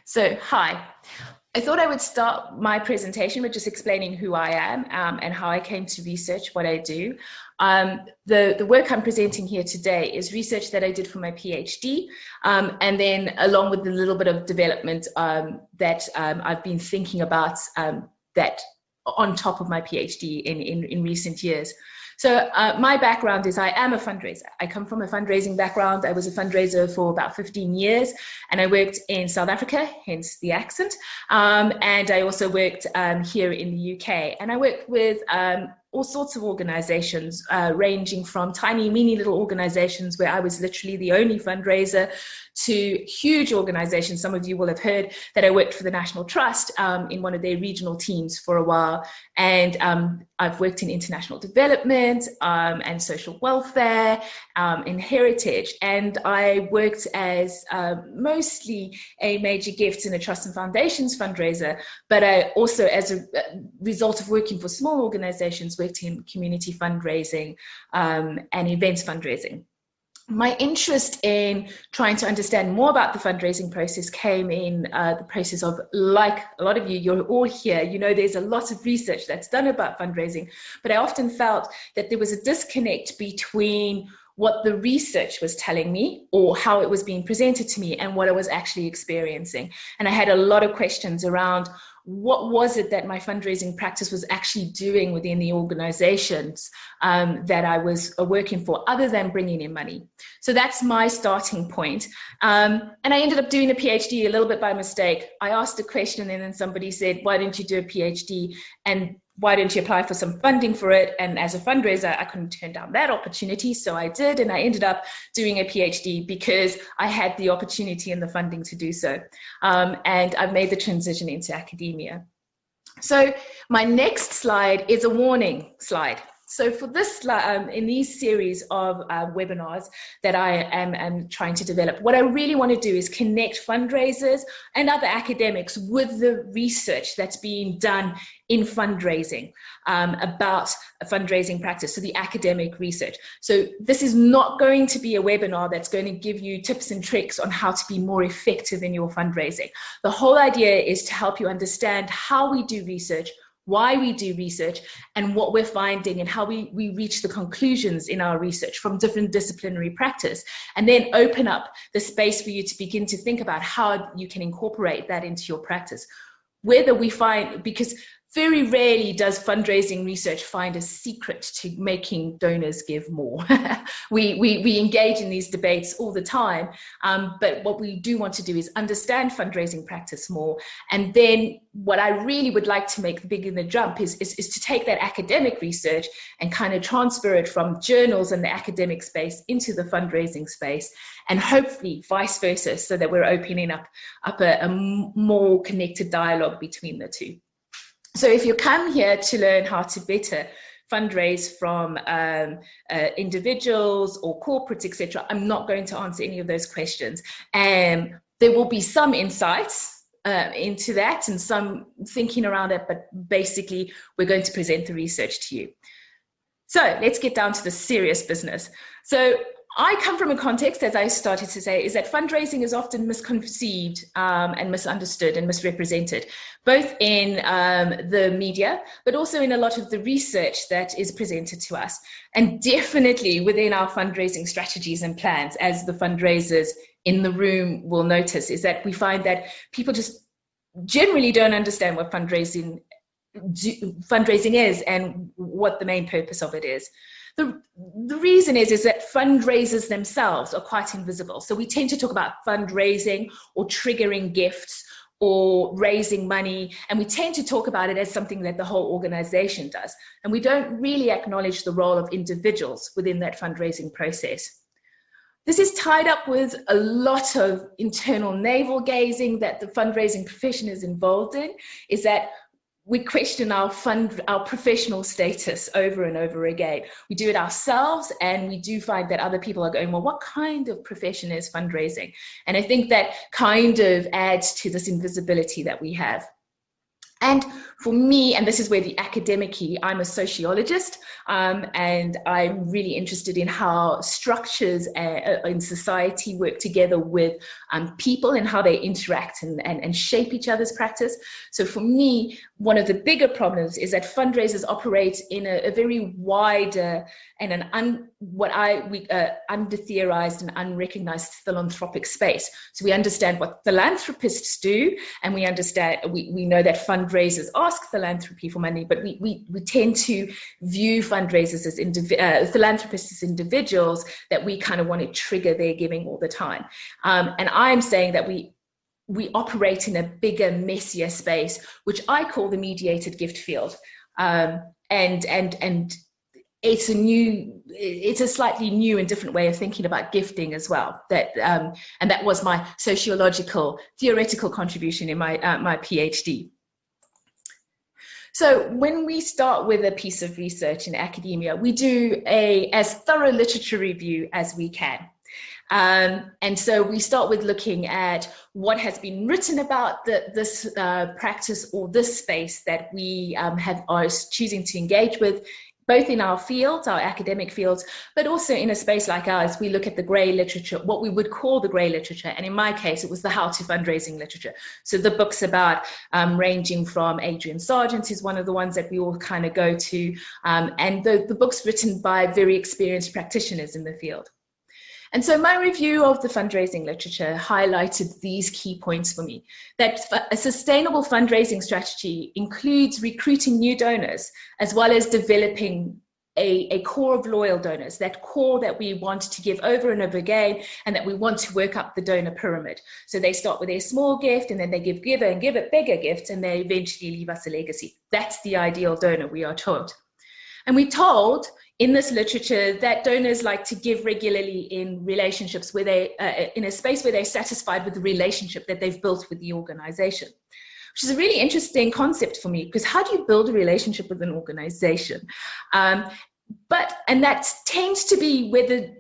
So, hi. I thought I would start my presentation with just explaining who I am and how I came to research what I do. The work I'm presenting here today is research that I did for my PhD, and then along with a little bit of development that I've been thinking about that on top of my PhD in recent years. So my background is I am a fundraiser. I come from a fundraising background. I was a fundraiser for about 15 years, and I worked in South Africa, hence the accent. And I also worked here in the UK. And I worked with all sorts of organizations, ranging from tiny, mini little organizations where I was literally the only fundraiser to huge organizations. Some of you will have heard that I worked for the National Trust in one of their regional teams for a while. And I've worked in international development and social welfare, in heritage. And I worked as mostly a major gifts and a trust and foundations fundraiser, but I also, as a result of working for small organizations, worked in community fundraising and events fundraising. My interest in trying to understand more about the fundraising process came in the process of, like a lot of you, you're all here, you know, there's a lot of research that's done about fundraising, but I often felt that there was a disconnect between what the research was telling me or how it was being presented to me and what I was actually experiencing. And I had a lot of questions around what was it that my fundraising practice was actually doing within the organizations that I was working for, other than bringing in money. So that's my starting point. And I ended up doing a PhD a little bit by mistake. I asked a question and then somebody said, why didn't you do a PhD? And why don't you apply for some funding for it? And as a fundraiser, I couldn't turn down that opportunity. So I did, and I ended up doing a PhD because I had the opportunity and the funding to do so. And I've made the transition into academia. So my next slide is a warning slide. So for this, in these series of webinars that I am trying to develop, what I really want to do is connect fundraisers and other academics with the research that's being done in fundraising about a fundraising practice, so the academic research. So this is not going to be a webinar that's going to give you tips and tricks on how to be more effective in your fundraising. The whole idea is to help you understand how we do research, why we do research, and what we're finding and how we reach the conclusions in our research from different disciplinary practice, and then open up the space for you to begin to think about how you can incorporate that into your practice. Whether we find, because very rarely does fundraising research find a secret to making donors give more. we engage in these debates all the time, but what we do want to do is understand fundraising practice more. And then what I really would like to make big in the jump is to take that academic research and kind of transfer it from journals and the academic space into the fundraising space, and hopefully vice versa, so that we're opening up a more connected dialogue between the two. So if you come here to learn how to better fundraise from individuals or corporates, etc., I'm not going to answer any of those questions. And there will be some insights into that and some thinking around it, but basically we're going to present the research to you. So let's get down to the serious business. So I come from a context, as I started to say, is that fundraising is often misconceived and misunderstood and misrepresented, both in the media, but also in a lot of the research that is presented to us, and definitely within our fundraising strategies and plans, as the fundraisers in the room will notice, is that we find that people just generally don't understand what fundraising is and what the main purpose of it is. The reason is that fundraisers themselves are quite invisible. So we tend to talk about fundraising or triggering gifts or raising money, and we tend to talk about it as something that the whole organization does. And we don't really acknowledge the role of individuals within that fundraising process. This is tied up with a lot of internal navel gazing that the fundraising profession is involved in, is that we question our professional status over and over again. We do it ourselves, and we do find that other people are going, well, what kind of profession is fundraising? And I think that kind of adds to this invisibility that we have. And for me, and this is where the academic key, I'm a sociologist, and I'm really interested in how structures in society work together with people and how they interact and shape each other's practice. So for me, one of the bigger problems is that fundraisers operate in a very wider and under-theorized and unrecognized philanthropic space. So we understand what philanthropists do, and we know that fundraisers ask philanthropy for money, but we tend to view fundraisers as philanthropists as individuals that we kind of want to trigger their giving all the time. And I'm saying that we operate in a bigger, messier space, which I call the mediated gift field. And it's a slightly new and different way of thinking about gifting as well. And that was my sociological, theoretical contribution in my PhD. So when we start with a piece of research in academia, we do as thorough literature review as we can. And so we start with looking at what has been written about this practice or this space that we are choosing to engage with, both in our fields, our academic fields, but also in a space like ours. We look at the grey literature, what we would call the grey literature. And in my case, it was the how-to fundraising literature. So the books about ranging from Adrian Sargent is one of the ones that we all kind of go to, and the books written by very experienced practitioners in the field. And so my review of the fundraising literature highlighted these key points for me: that a sustainable fundraising strategy includes recruiting new donors, as well as developing a core of loyal donors, that core that we want to give over and over again, and that we want to work up the donor pyramid. So they start with a small gift, and then they give a bigger gift, and they eventually leave us a legacy. That's the ideal donor, we are told. And we're told in this literature that donors like to give regularly in relationships where in a space where they're satisfied with the relationship that they've built with the organization, which is a really interesting concept for me, because how do you build a relationship with an organization? And that tends to be where the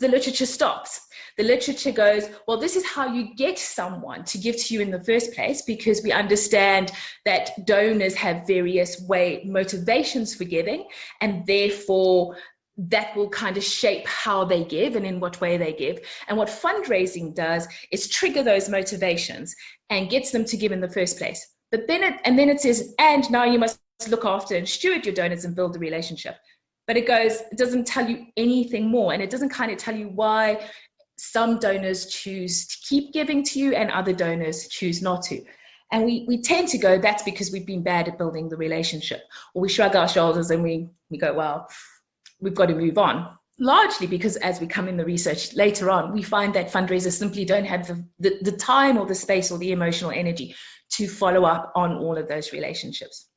literature stops. The literature goes, well, this is how you get someone to give to you in the first place, because we understand that donors have various motivations for giving, and therefore that will kind of shape how they give and in what way they give. And what fundraising does is trigger those motivations and gets them to give in the first place. But then it says, and now you must look after and steward your donors and build the relationship. But it doesn't tell you anything more, and it doesn't kind of tell you why some donors choose to keep giving to you and other donors choose not to. And we tend to go, that's because we've been bad at building the relationship. Or we shrug our shoulders and we go, well, we've got to move on. Largely because as we come in the research later on, we find that fundraisers simply don't have the time or the space or the emotional energy to follow up on all of those relationships.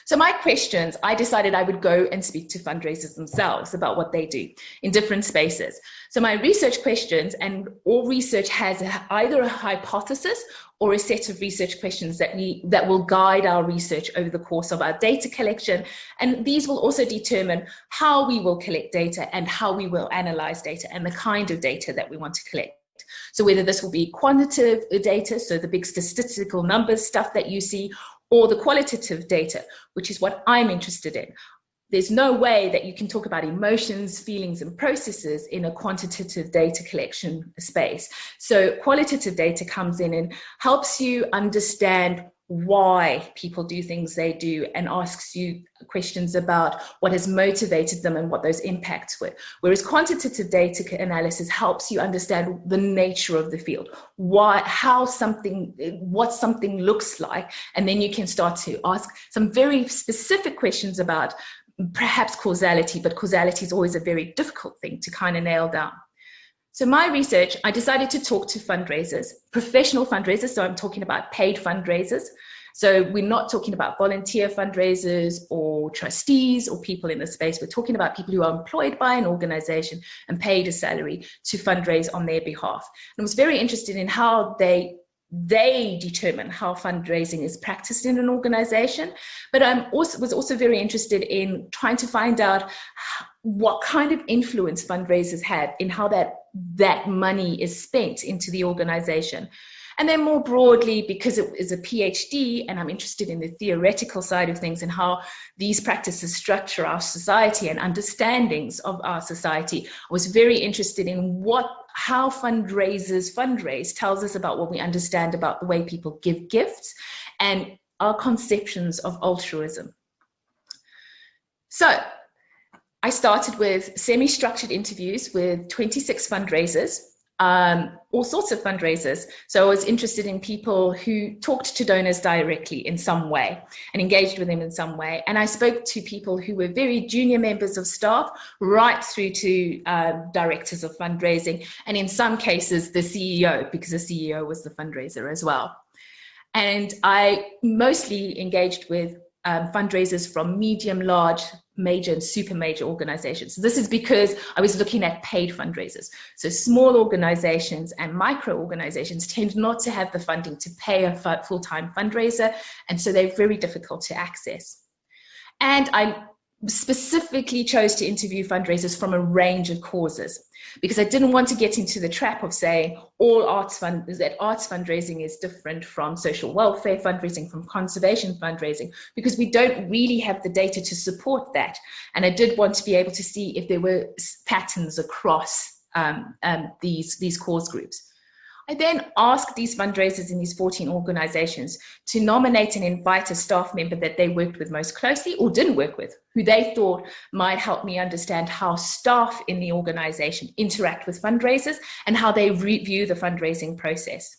So my questions, I decided I would go and speak to fundraisers themselves about what they do in different spaces. So my research questions, and all research has either a hypothesis or a set of research questions that will guide our research over the course of our data collection. And these will also determine how we will collect data and how we will analyze data and the kind of data that we want to collect. So whether this will be quantitative data, so the big statistical numbers stuff that you see, or the qualitative data, which is what I'm interested in. There's no way that you can talk about emotions, feelings, and processes in a quantitative data collection space. So qualitative data comes in and helps you understand why people do things they do and asks you questions about what has motivated them and what those impacts were. Whereas quantitative data analysis helps you understand the nature of the field, what something looks like, and then you can start to ask some very specific questions about perhaps causality, but causality is always a very difficult thing to kind of nail down. So my research, I decided to talk to fundraisers, professional fundraisers. So I'm talking about paid fundraisers. So we're not talking about volunteer fundraisers or trustees or people in the space. We're talking about people who are employed by an organization and paid a salary to fundraise on their behalf. And I was very interested in how they determine how fundraising is practiced in an organization. But I was also very interested in trying to find out what kind of influence fundraisers have in how that money is spent into the organization. And then more broadly, because it is a PhD and I'm interested in the theoretical side of things and how these practices structure our society and understandings of our society, I was very interested in how fundraisers fundraise tells us about what we understand about the way people give gifts and our conceptions of altruism. So I started with semi-structured interviews with 26 fundraisers, all sorts of fundraisers. So I was interested in people who talked to donors directly in some way and engaged with them in some way. And I spoke to people who were very junior members of staff, right through to directors of fundraising, and in some cases the CEO, because the CEO was the fundraiser as well. And I mostly engaged with fundraisers from medium, large, major and super major organizations. So this is because I was looking at paid fundraisers. So small organizations and micro organizations tend not to have the funding to pay a full-time fundraiser, and so they're very difficult to access. And I specifically chose to interview fundraisers from a range of causes, because I didn't want to get into the trap of saying arts fundraising is different from social welfare fundraising, from conservation fundraising, because we don't really have the data to support that. And I did want to be able to see if there were patterns across these cause groups. I then asked these fundraisers in these 14 organizations to nominate and invite a staff member that they worked with most closely or didn't work with, who they thought might help me understand how staff in the organization interact with fundraisers and how they view the fundraising process.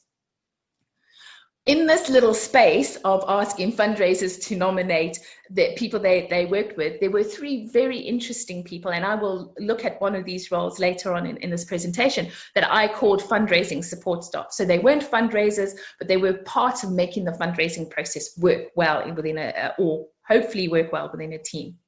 In this little space of asking fundraisers to nominate the people they worked with, there were 3 very interesting people, and I will look at one of these roles later on in this presentation, that I called fundraising support staff. So they weren't fundraisers, but they were part of making the fundraising process work well or hopefully work well within a team.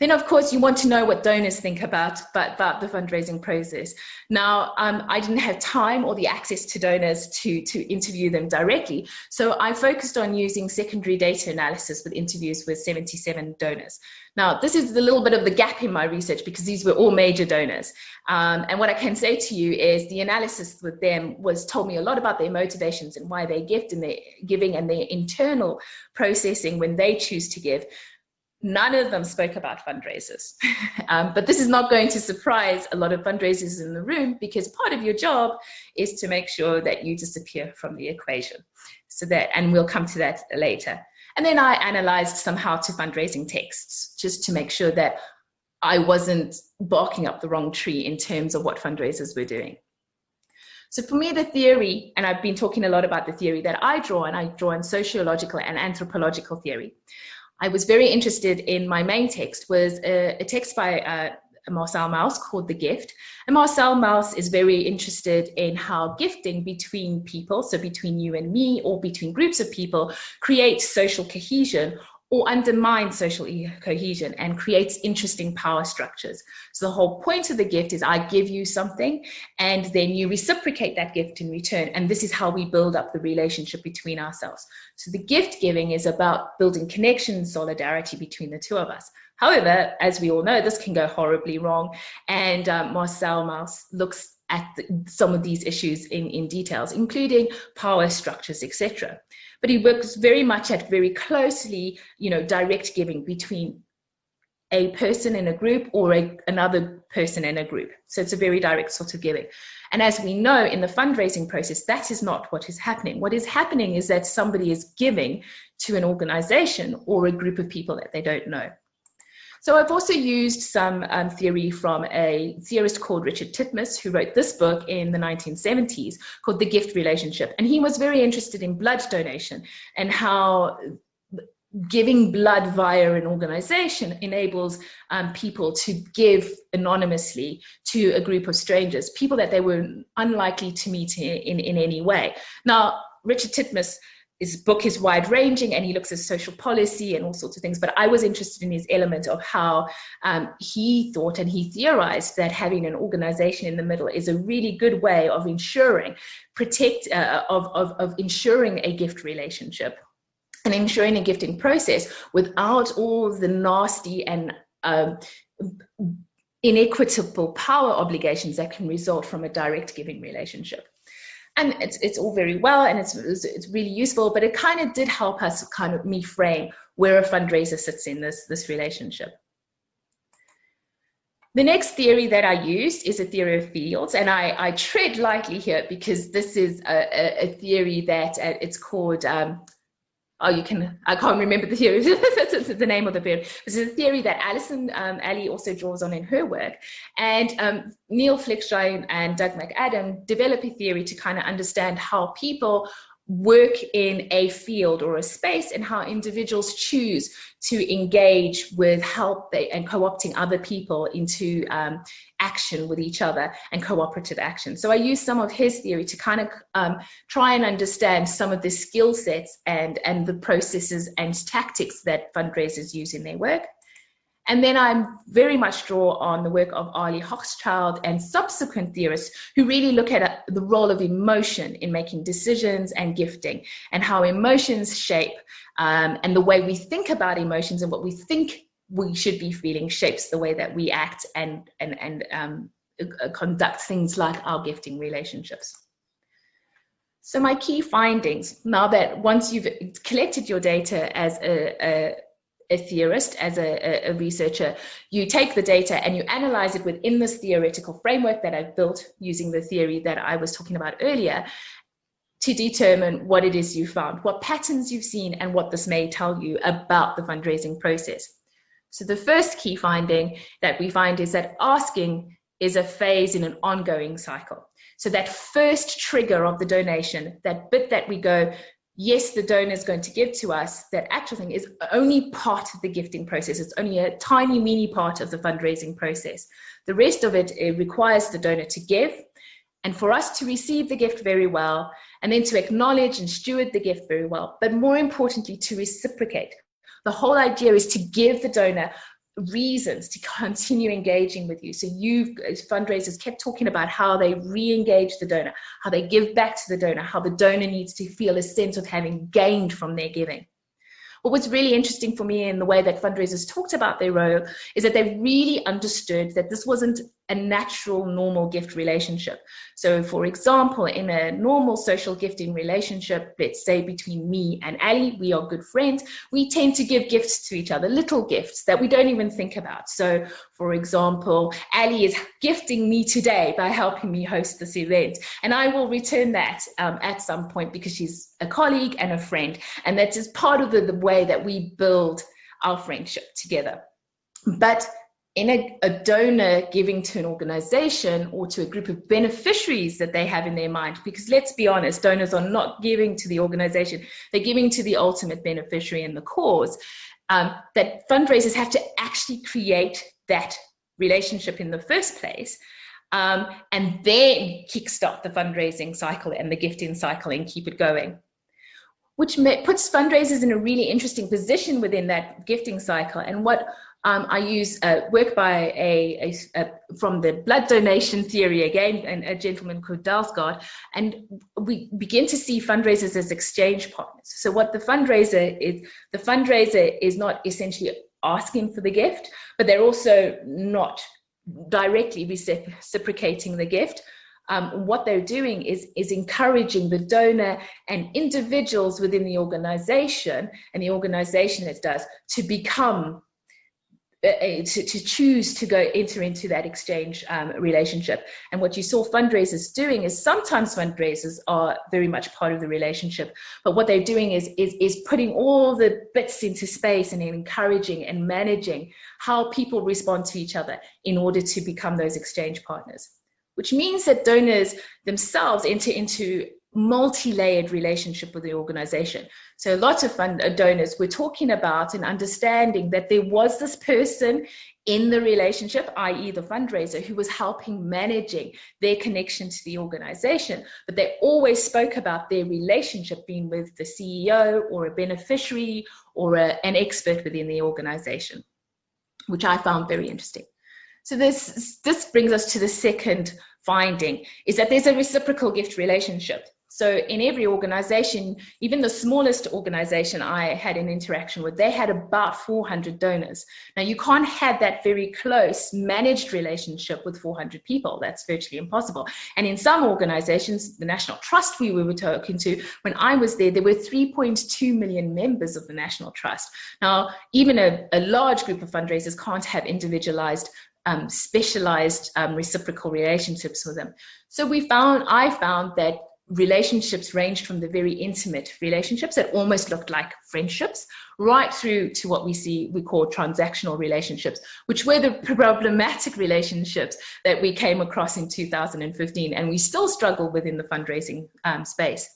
Then, of course, you want to know what donors think about the fundraising process. Now, I didn't have time or the access to donors to interview them directly, so I focused on using secondary data analysis with interviews with 77 donors. Now, this is a little bit of the gap in my research because these were all major donors. And what I can say to you is the analysis with them told me a lot about their motivations and why they gift and their giving and their internal processing when they choose to give. None of them spoke about fundraisers, but this is not going to surprise a lot of fundraisers in the room, because part of your job is to make sure that you disappear from the equation. And we'll come to that later. And then I analyzed some how to fundraising texts just to make sure that I wasn't barking up the wrong tree in terms of what fundraisers were doing. So for me, the theory, and I've been talking a lot about the theory that I draw, and I draw in sociological and anthropological theory. I was very interested in my main text was a text by Marcel Mauss called The Gift. And Marcel Mauss is very interested in how gifting between people, so between you and me or between groups of people, creates social cohesion or undermines social cohesion and creates interesting power structures. So the whole point of the gift is I give you something and then you reciprocate that gift in return. And this is how we build up the relationship between ourselves. So the gift giving is about building connection and solidarity between the two of us. However, as we all know, this can go horribly wrong. And Marcel Mauss looks at some of these issues in details, including power structures, etc. But he works very much at very closely, direct giving between a person in a group or another person in a group. So it's a very direct sort of giving. And as we know in the fundraising process, that is not what is happening. What is happening is that somebody is giving to an organization or a group of people that they don't know. So I've also used some theory from a theorist called Richard Titmuss, who wrote this book in the 1970s called The Gift Relationship. And he was very interested in blood donation and how giving blood via an organization enables people to give anonymously to a group of strangers, people that they were unlikely to meet in any way. Now, Richard Titmuss, his book is wide-ranging and he looks at social policy and all sorts of things, but I was interested in his element of how he thought and he theorized that having an organization in the middle is a really good way of ensuring ensuring a gift relationship and ensuring a gifting process without all the nasty and inequitable power obligations that can result from a direct giving relationship. And it's all very well, and it's really useful, but it kind of did help us kind of me frame where a fundraiser sits in this relationship. The next theory that I used is a theory of fields, and I tread lightly here because this is a theory that it's called, I can't remember the theory, the name of the theory. This is a theory that Alison Alley also draws on in her work. And Neil Fleckstein and Doug McAdam develop a theory to kind of understand how people work in a field or a space and how individuals choose to engage with help and co-opting other people into action with each other and cooperative action. So I use some of his theory to kind of try and understand some of the skill sets and the processes and tactics that fundraisers use in their work. And then I very much draw on the work of Arlie Hochschild and subsequent theorists who really look at the role of emotion in making decisions and gifting, and how emotions shape and the way we think about emotions and what we think we should be feeling shapes the way that we act and conduct things like our gifting relationships. So my key findings, now that once you've collected your data as a theorist, as a researcher, you take the data and you analyze it within this theoretical framework that I've built using the theory that I was talking about earlier to determine what it is you found, what patterns you've seen, and what this may tell you about the fundraising process. So the first key finding that we find is that asking is a phase in an ongoing cycle. So that first trigger of the donation, that bit that we go, yes, the donor is going to give to us, that actual thing is only part of the gifting process. It's only a tiny, mini part of the fundraising process. The rest of it requires the donor to give, and for us to receive the gift very well, and then to acknowledge and steward the gift very well, but more importantly, to reciprocate. The whole idea is to give the donor reasons to continue engaging with you. So you, as fundraisers, kept talking about how they re-engage the donor, how they give back to the donor, how the donor needs to feel a sense of having gained from their giving. What was really interesting for me in the way that fundraisers talked about their role is that they really understood that this wasn't a natural, normal gift relationship. So for example, in a normal social gifting relationship, let's say between me and Ali, we are good friends, we tend to give gifts to each other, little gifts that we don't even think about. So for example, Ali is gifting me today by helping me host this event, and I will return that at some point because she's a colleague and a friend, and that is part of the way that we build our friendship together. But in a donor giving to an organization or to a group of beneficiaries that they have in their mind, because let's be honest, donors are not giving to the organization, they're giving to the ultimate beneficiary and the cause, that fundraisers have to actually create that relationship in the first place, and then kickstart the fundraising cycle and the gifting cycle and keep it going, which puts fundraisers in a really interesting position within that gifting cycle. And what I use work by from the blood donation theory again, and a gentleman called Dalsgaard, and we begin to see fundraisers as exchange partners. So what the fundraiser is not essentially asking for the gift, but they're also not directly reciprocating the gift. What they're doing is encouraging the donor and individuals within the organization, and the organization it does, to become to choose to enter into that exchange relationship. And what you saw fundraisers doing is sometimes fundraisers are very much part of the relationship, but what they're doing is putting all the bits into space and encouraging and managing how people respond to each other in order to become those exchange partners, which means that donors themselves enter into multi-layered relationship with the organization. So lots of donors were talking about and understanding that there was this person in the relationship, i.e. the fundraiser, who was helping managing their connection to the organization, but they always spoke about their relationship being with the CEO or a beneficiary or an expert within the organization, which I found very interesting. So this brings us to the second finding, is that there's a reciprocal gift relationship. So in every organization, even the smallest organization I had an interaction with, they had about 400 donors. Now, you can't have that very close managed relationship with 400 people. That's virtually impossible. And in some organizations, the National Trust we were talking to, when I was there were 3.2 million members of the National Trust. Now, even a large group of fundraisers can't have individualized specialized reciprocal relationships with them. So I found that relationships ranged from the very intimate relationships that almost looked like friendships, right through to what we call transactional relationships, which were the problematic relationships that we came across in 2015, and we still struggle within the fundraising space.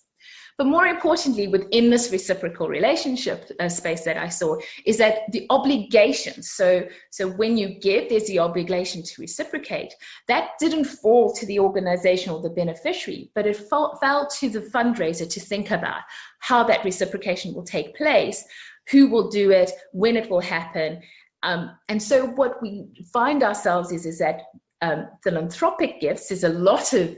But more importantly, within this reciprocal relationship space that I saw is that the obligations, so when you give, there's the obligation to reciprocate. That didn't fall to the organization or the beneficiary, but it fell to the fundraiser to think about how that reciprocation will take place, who will do it, when it will happen. And so what we find ourselves is that philanthropic gifts, there's a lot of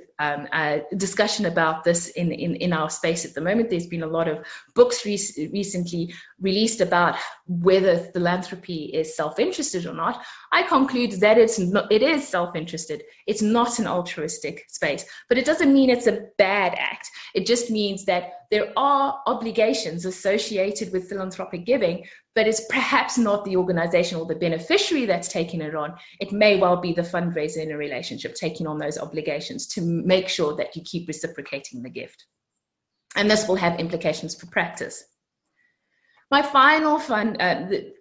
discussion about this in our space at the moment. There's been a lot of books recently released about whether philanthropy is self-interested or not. I conclude that it is self-interested. It's not an altruistic space, but it doesn't mean it's a bad act. It just means that there are obligations associated with philanthropic giving, but it's perhaps not the organization or the beneficiary that's taking it on. It may well be the fundraiser in a relationship taking on those obligations to make sure that you keep reciprocating the gift. And this will have implications for practice. My final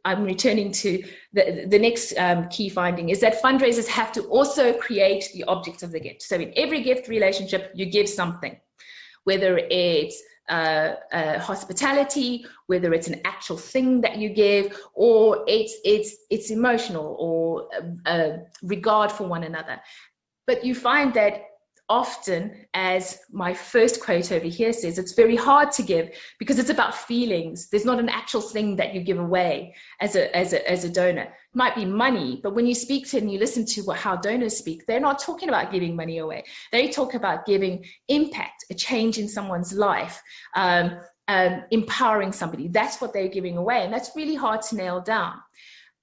I'm returning to the next key finding is that fundraisers have to also create the object of the gift. So in every gift relationship, you give something, whether it's hospitality, whether it's an actual thing that you give, or it's emotional or regard for one another. But you find that often, as my first quote over here says, it's very hard to give because it's about feelings. There's not an actual thing that you give away as a donor. It might be money, but when you speak to and you listen to how donors speak, they're not talking about giving money away. They talk about giving impact, a change in someone's life, empowering somebody. That's what they're giving away, and that's really hard to nail down.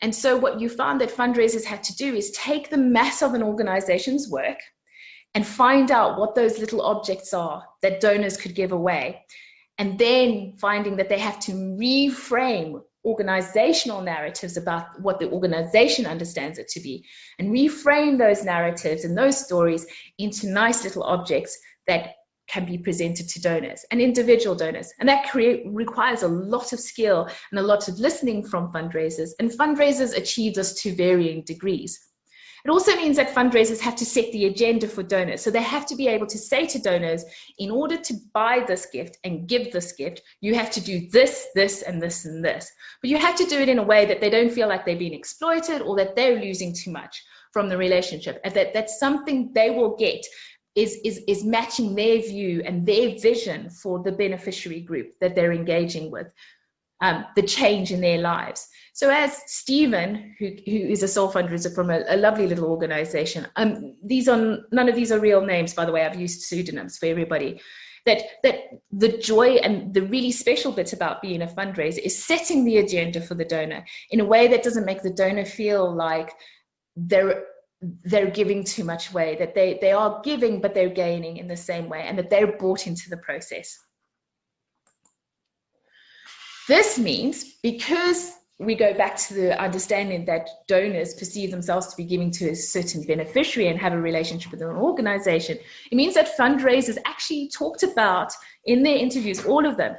And so what you found that fundraisers had to do is take the mass of an organization's work and find out what those little objects are that donors could give away. And then finding that they have to reframe organizational narratives about what the organization understands it to be, and reframe those narratives and those stories into nice little objects that can be presented to donors and individual donors. And that requires a lot of skill and a lot of listening from fundraisers. And fundraisers achieve this to varying degrees. It also means that fundraisers have to set the agenda for donors. So they have to be able to say to donors, in order to buy this gift and give this gift, you have to do this, this, and this, and this. But you have to do it in a way that they don't feel like they're being exploited or that they're losing too much from the relationship. And that's something they will get is matching their view and their vision for the beneficiary group that they're engaging with, the change in their lives. So as Stephen, who is a sole fundraiser from a lovely little organization, none of these are real names, by the way, I've used pseudonyms for everybody, that the joy and the really special bit about being a fundraiser is setting the agenda for the donor in a way that doesn't make the donor feel like they're giving too much away, that they are giving, but they're gaining in the same way, and that they're bought into the process. This means, because we go back to the understanding that donors perceive themselves to be giving to a certain beneficiary and have a relationship with an organization, it means that fundraisers actually talked about in their interviews, all of them,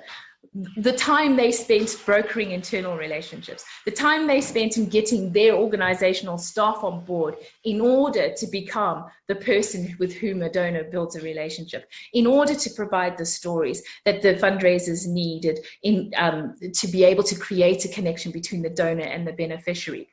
the time they spent brokering internal relationships, the time they spent in getting their organizational staff on board in order to become the person with whom a donor builds a relationship, in order to provide the stories that the fundraisers needed to be able to create a connection between the donor and the beneficiary.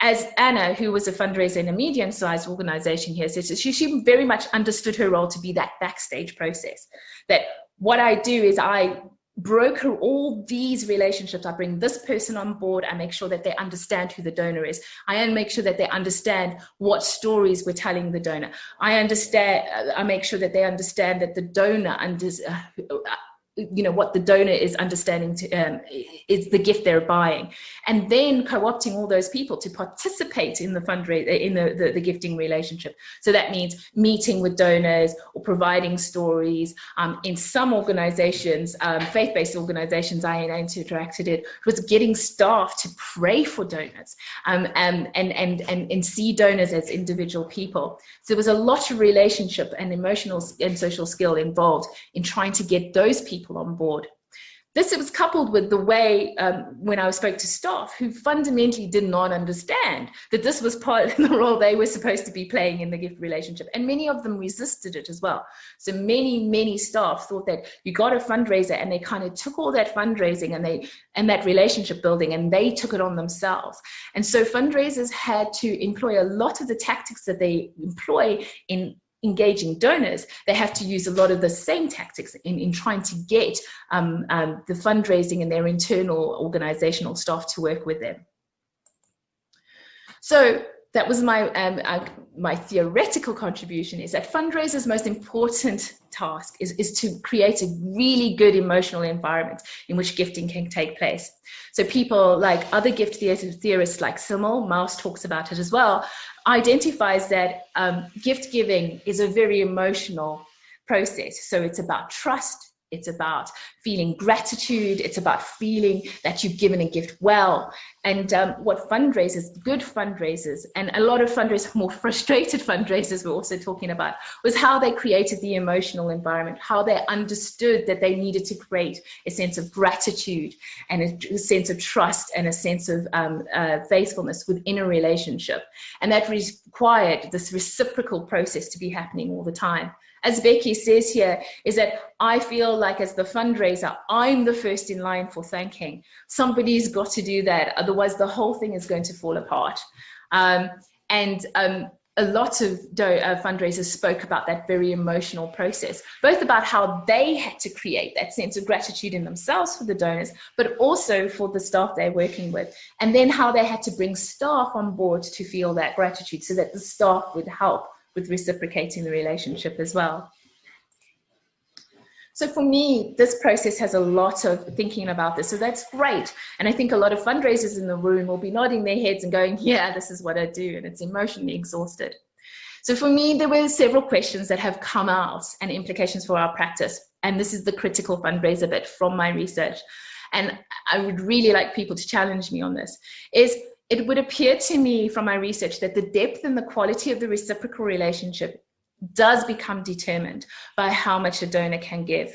As Anna, who was a fundraiser in a medium-sized organization here, says, she very much understood her role to be that backstage process, that what I do is I broker all these relationships. I bring this person on board. I make sure that they understand who the donor is. I make sure that they understand what stories we're telling the donor. I make sure that they understand that the donor what the donor is understanding is the gift they're buying, and then co-opting all those people to participate in the fundraiser, in the gifting relationship. So that means meeting with donors or providing stories. In some organizations, faith-based organizations I interacted in, was getting staff to pray for donors and see donors as individual people. So there was a lot of relationship and emotional and social skill involved in trying to get those people on board. This was coupled with the way when I spoke to staff who fundamentally did not understand that this was part of the role they were supposed to be playing in the gift relationship, and many of them resisted it as well. So many staff thought that you got a fundraiser, and they kind of took all that fundraising and that relationship building, and they took it on themselves. And so fundraisers had to employ a lot of the tactics that they employ in engaging donors. They have to use a lot of the same tactics in trying to get the fundraising and their internal organizational staff to work with them. So that was my theoretical contribution, is that fundraisers' most important task is to create a really good emotional environment in which gifting can take place. So people like other gift theorists like Simmel, Maus talks about it as well, identifies that gift giving is a very emotional process. So it's about trust, it's about feeling gratitude, it's about feeling that you've given a gift well. And what fundraisers, good fundraisers, and a lot of fundraisers, more frustrated fundraisers we're also talking about, was how they created the emotional environment, how they understood that they needed to create a sense of gratitude and a sense of trust and a sense of faithfulness within a relationship. And that required this reciprocal process to be happening all the time. As Becky says here, is that I feel like as the fundraiser, I'm the first in line for thanking. Somebody's got to do that, otherwise the whole thing is going to fall apart. A lot of fundraisers spoke about that very emotional process, both about how they had to create that sense of gratitude in themselves for the donors, but also for the staff they're working with, and then how they had to bring staff on board to feel that gratitude so that the staff would help with reciprocating the relationship as well. So for me, this process has a lot of thinking about this. So that's great. And I think a lot of fundraisers in the room will be nodding their heads and going, yeah, this is what I do. And it's emotionally exhausted. So for me, there were several questions that have come out and implications for our practice. And this is the critical fundraiser bit from my research. And I would really like people to challenge me on this, is it would appear to me from my research that the depth and the quality of the reciprocal relationship does become determined by how much a donor can give.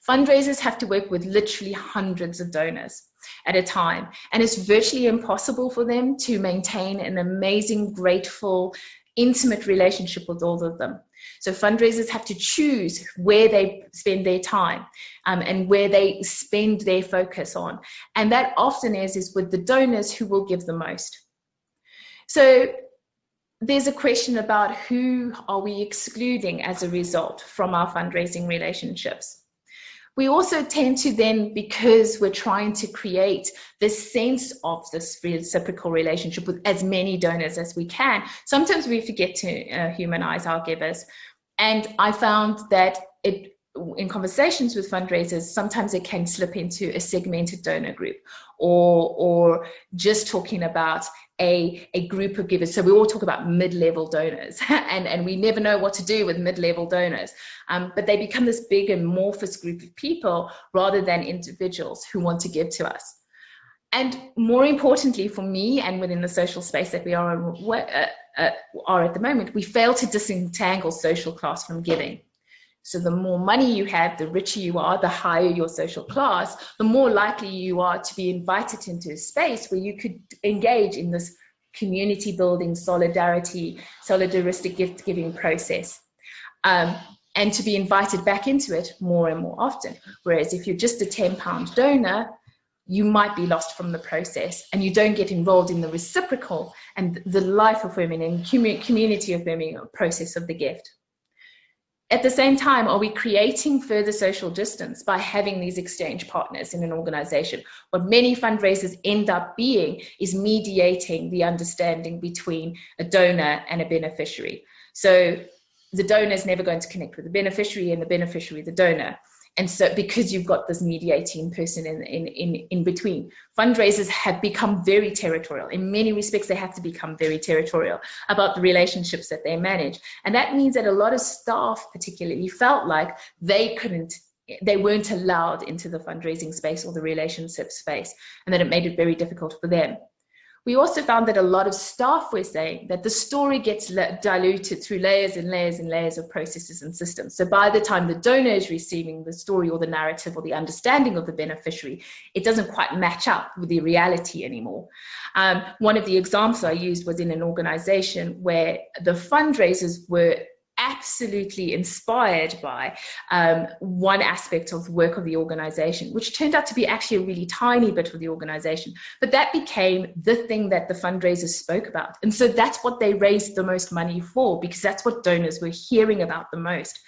Fundraisers have to work with literally hundreds of donors at a time, and it's virtually impossible for them to maintain an amazing, grateful, intimate relationship with all of them. So fundraisers have to choose where they spend their time and where they spend their focus on. And that often is with the donors who will give the most. So there's a question about who are we excluding as a result from our fundraising relationships. We also tend to then, because we're trying to create this sense of this reciprocal relationship with as many donors as we can, sometimes we forget to humanize our givers. And I found that in conversations with fundraisers, sometimes it can slip into a segmented donor group or just talking about a group of givers. So we all talk about mid-level donors and we never know what to do with mid-level donors. But they become this big amorphous group of people rather than individuals who want to give to us. And more importantly for me, and within the social space that we are at the moment, we fail to disentangle social class from giving. So the more money you have, the richer you are, the higher your social class, the more likely you are to be invited into a space where you could engage in this community building, solidaristic gift giving process. And to be invited back into it more and more often. Whereas if you're just a £10 donor, you might be lost from the process and you don't get involved in the reciprocal and the life affirming and community affirming process of the gift. At the same time, are we creating further social distance by having these exchange partners in an organization? What many fundraisers end up being is mediating the understanding between a donor and a beneficiary. So the donor is never going to connect with the beneficiary, and the beneficiary, the donor. And so because you've got this mediating person in between, fundraisers have become very territorial. In many respects, they have to become very territorial about the relationships that they manage. And that means that a lot of staff particularly felt like they weren't allowed into the fundraising space or the relationship space, and that it made it very difficult for them. We also found that a lot of staff were saying that the story gets diluted through layers and layers and layers of processes and systems. So by the time the donor is receiving the story or the narrative or the understanding of the beneficiary, it doesn't quite match up with the reality anymore. One of the examples I used was in an organization where the fundraisers were absolutely inspired by one aspect of the work of the organization, which turned out to be actually a really tiny bit of the organization. But that became the thing that the fundraisers spoke about. And so that's what they raised the most money for, because that's what donors were hearing about the most.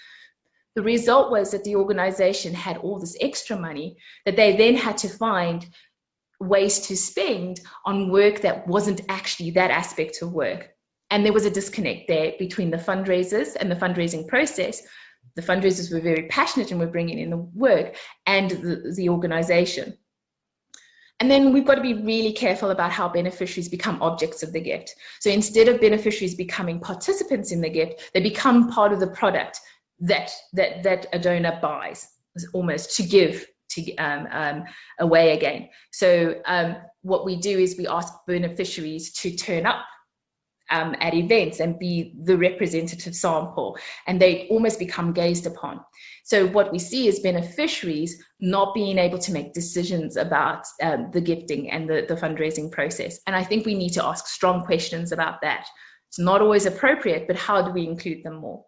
The result was that the organization had all this extra money that they then had to find ways to spend on work that wasn't actually that aspect of work. And there was a disconnect there between the fundraisers and the fundraising process. The fundraisers were very passionate and were bringing in the work, and the organization. And then we've got to be really careful about how beneficiaries become objects of the gift. So instead of beneficiaries becoming participants in the gift, they become part of the product that a donor buys, almost to give away again. So what we do is we ask beneficiaries to turn up at events and be the representative sample, and they almost become gazed upon. So what we see is beneficiaries not being able to make decisions about the gifting and the fundraising process. And I think we need to ask strong questions about that. It's not always appropriate, but how do we include them more?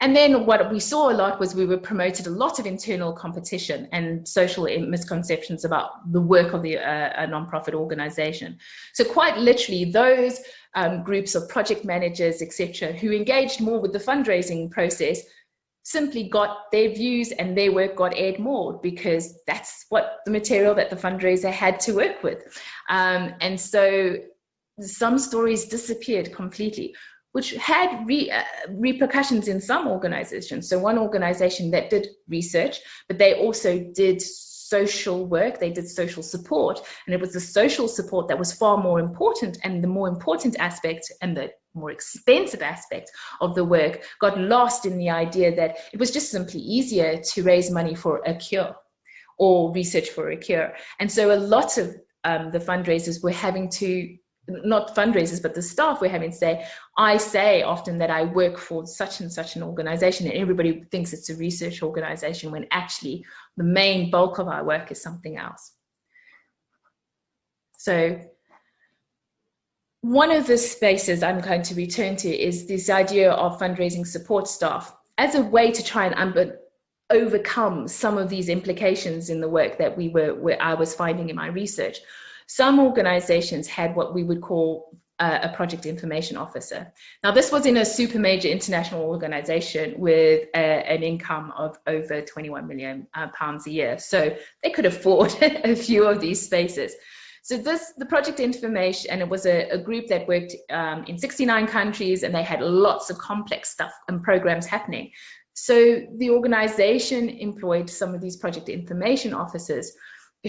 And then what we saw a lot was we were promoted a lot of internal competition and social misconceptions about the work of a nonprofit organization. So quite literally, those groups of project managers, etc., who engaged more with the fundraising process simply got their views and their work got aired more, because that's what the material that the fundraiser had to work with. And so some stories disappeared completely, which had repercussions in some organizations. So one organization that did research, but they also did social work, they did social support, and it was the social support that was far more important, and the more important aspect and the more expensive aspect of the work got lost in the idea that it was just simply easier to raise money for a cure or research for a cure. And so a lot of the fundraisers were having to, not fundraisers, but the staff were having to say, I say often that I work for such and such an organization, and everybody thinks it's a research organization, when actually the main bulk of our work is something else. So one of the spaces I'm going to return to is this idea of fundraising support staff as a way to try and overcome some of these implications in the work that I was finding in my research. Some organizations had what we would call a project information officer. Now, this was in a super major international organization with an income of over 21 million pounds a year. So they could afford a few of these spaces. So the project information, and it was a group that worked in 69 countries, and they had lots of complex stuff and programs happening. So the organization employed some of these project information officers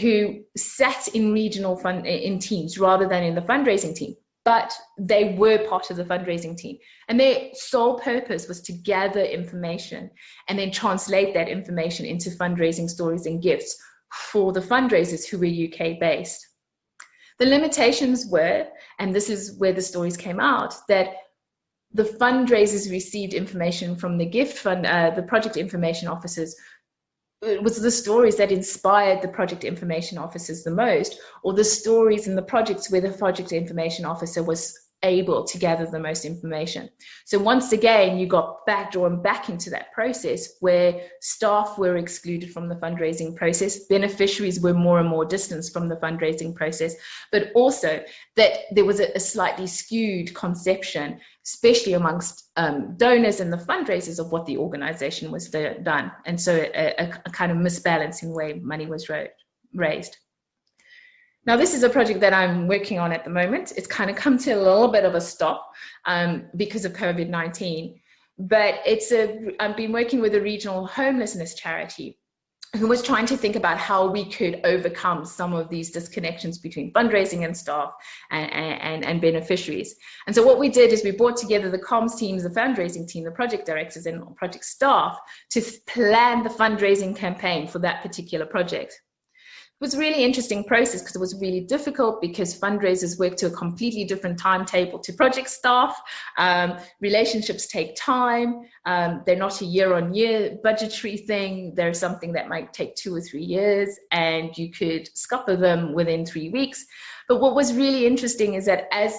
who sat in regional in teams rather than in the fundraising team, but they were part of the fundraising team. And their sole purpose was to gather information and then translate that information into fundraising stories and gifts for the fundraisers who were UK based. The limitations were, and this is where the stories came out, that the fundraisers received information from the gift fund, the project information officers. It was the stories that inspired the project information officers the most, or the stories and the projects where the project information officer was able to gather the most information. So once again, you got drawn back into that process where staff were excluded from the fundraising process, beneficiaries were more and more distanced from the fundraising process, but also that there was a slightly skewed conception, especially amongst donors and the fundraisers, of what the organization was done. And so a kind of misbalancing way money was raised. Now, this is a project that I'm working on at the moment. It's kind of come to a little bit of a stop because of COVID-19, but I've been working with a regional homelessness charity who was trying to think about how we could overcome some of these disconnections between fundraising and staff and beneficiaries. And so what we did is we brought together the comms teams, the fundraising team, the project directors and project staff to plan the fundraising campaign for that particular project. It was a really interesting process because it was really difficult because fundraisers work to a completely different timetable to project staff. Relationships take time. They're not a year-on-year budgetary thing. They're something that might take 2 or 3 years, and you could scupper them within 3 weeks. But what was really interesting is that as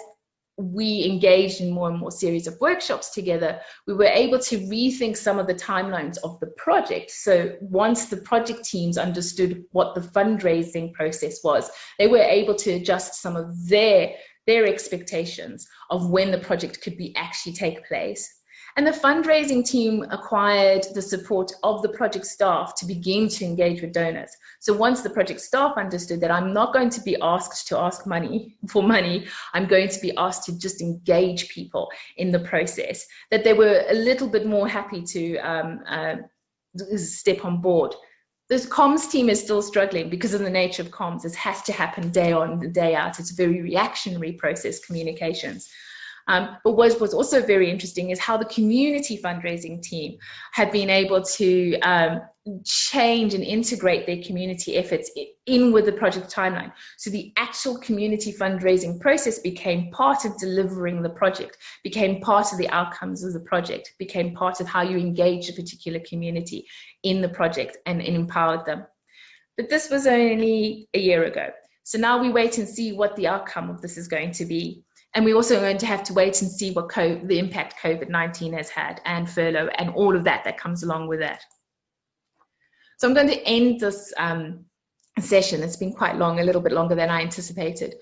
we engaged in more and more series of workshops together, we were able to rethink some of the timelines of the project. So once the project teams understood what the fundraising process was, they were able to adjust some of their expectations of when the project could actually take place. And the fundraising team acquired the support of the project staff to begin to engage with donors. So once the project staff understood that I'm not going to be asked to ask for money, I'm going to be asked to just engage people in the process, that they were a little bit more happy to step on board. This comms team is still struggling because of the nature of comms. This has to happen day on, day out. It's a very reactionary process, communications. But what was also very interesting is how the community fundraising team had been able to change and integrate their community efforts in with the project timeline. So the actual community fundraising process became part of delivering the project, became part of the outcomes of the project, became part of how you engage a particular community in the project and empowered them. But this was only a year ago. So now we wait and see what the outcome of this is going to be. And we're also going to have to wait and see what the impact COVID-19 has had, and furlough and all of that comes along with that. So I'm going to end this session. It's been quite long, a little bit longer than I anticipated.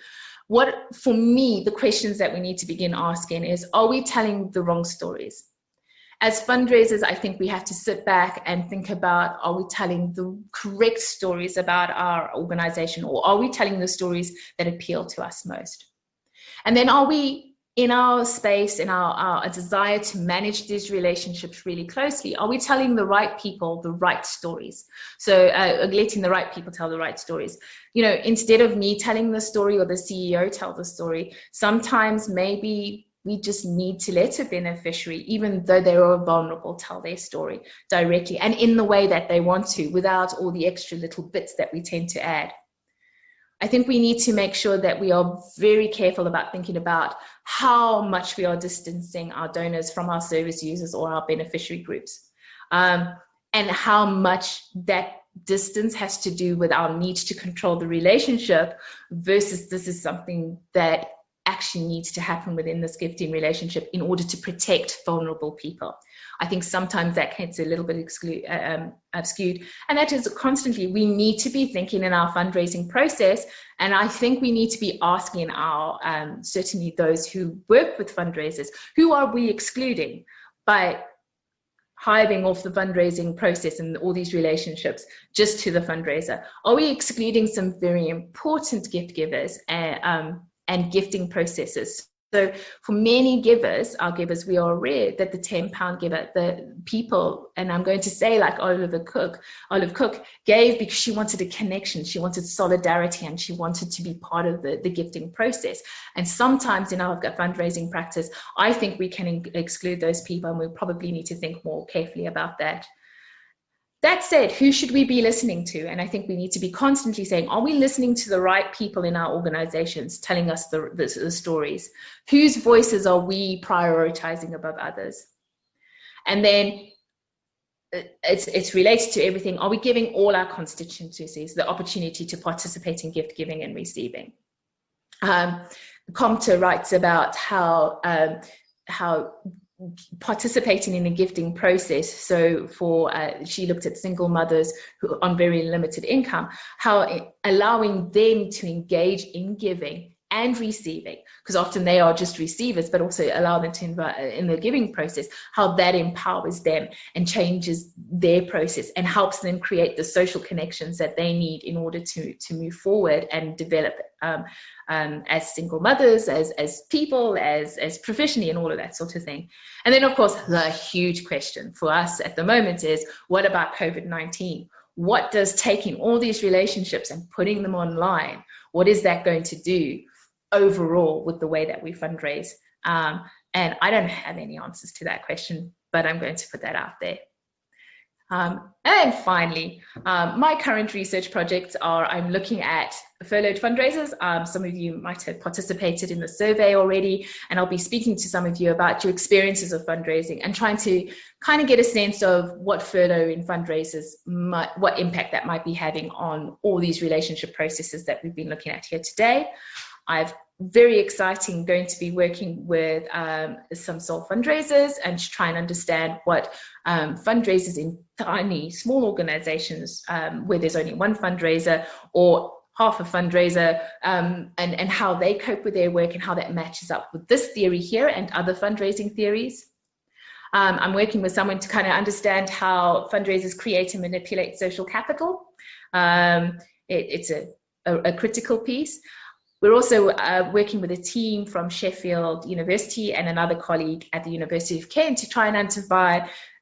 For me, the questions that we need to begin asking is, are we telling the wrong stories? As fundraisers, I think we have to sit back and think about, are we telling the correct stories about our organization, or are we telling the stories that appeal to us most? And then are we, in our space, in our desire to manage these relationships really closely, are we telling the right people the right stories? So letting the right people tell the right stories. You know, instead of me telling the story or the CEO tell the story, sometimes maybe we just need to let a beneficiary, even though they are vulnerable, tell their story directly and in the way that they want to, without all the extra little bits that we tend to add. I think we need to make sure that we are very careful about thinking about how much we are distancing our donors from our service users or our beneficiary groups, and how much that distance has to do with our need to control the relationship versus this is something that actually needs to happen within this gifting relationship in order to protect vulnerable people. I think sometimes that gets a little bit skewed, and that is constantly, we need to be thinking in our fundraising process, and I think we need to be asking our, certainly those who work with fundraisers, who are we excluding by hiving off the fundraising process and all these relationships just to the fundraiser? Are we excluding some very important gift givers and gifting processes? So for many givers, our givers, we are aware that the £10 giver, the people, and I'm going to say like Olive Cook gave because she wanted a connection, she wanted solidarity, and she wanted to be part of the gifting process. And sometimes in our fundraising practice, I think we can exclude those people, and we probably need to think more carefully about that. That said, who should we be listening to? And I think we need to be constantly saying, are we listening to the right people in our organizations telling us the stories? Whose voices are we prioritizing above others? And then it's related to everything. Are we giving all our constituencies the opportunity to participate in gift giving and receiving? Comta writes about how participating in the gifting process. So she looked at single mothers who on very limited income, how allowing them to engage in giving and receiving, because often they are just receivers, but also allow them to invite in the giving process, how that empowers them and changes their process and helps them create the social connections that they need in order to move forward and develop as single mothers, as people, as professionally, and all of that sort of thing. And then, of course, the huge question for us at the moment is, what about COVID-19? What does taking all these relationships and putting them online, what is that going to do overall with the way that we fundraise? And I don't have any answers to that question, but I'm going to put that out there. And finally, my current research projects are, I'm looking at furloughed fundraisers. Some of you might have participated in the survey already, and I'll be speaking to some of you about your experiences of fundraising and trying to kind of get a sense of what furlough in fundraisers what impact that might be having on all these relationship processes that we've been looking at here today. I've very exciting going to be working with some sole fundraisers and to try and understand what fundraisers in tiny, small organizations where there's only one fundraiser or half a fundraiser and how they cope with their work and how that matches up with this theory here and other fundraising theories. I'm working with someone to kind of understand how fundraisers create and manipulate social capital. It's a critical piece. We're also working with a team from Sheffield University and another colleague at the University of Kent to try and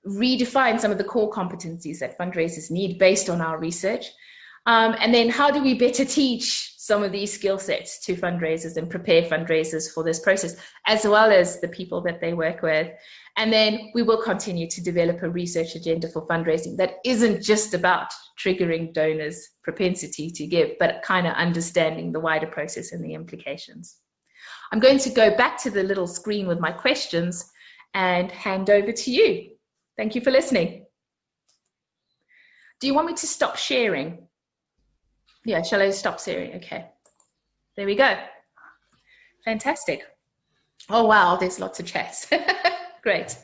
redefine some of the core competencies that fundraisers need based on our research. And then how do we better teach some of these skill sets to fundraisers and prepare fundraisers for this process, as well as the people that they work with. And then we will continue to develop a research agenda for fundraising that isn't just about triggering donors' propensity to give, but kind of understanding the wider process and the implications. I'm going to go back to the little screen with my questions and hand over to you. Thank you for listening. Do you want me to stop sharing? Yeah, shall I stop sharing? Okay, there we go. Fantastic. Oh, wow, there's lots of chats. Great.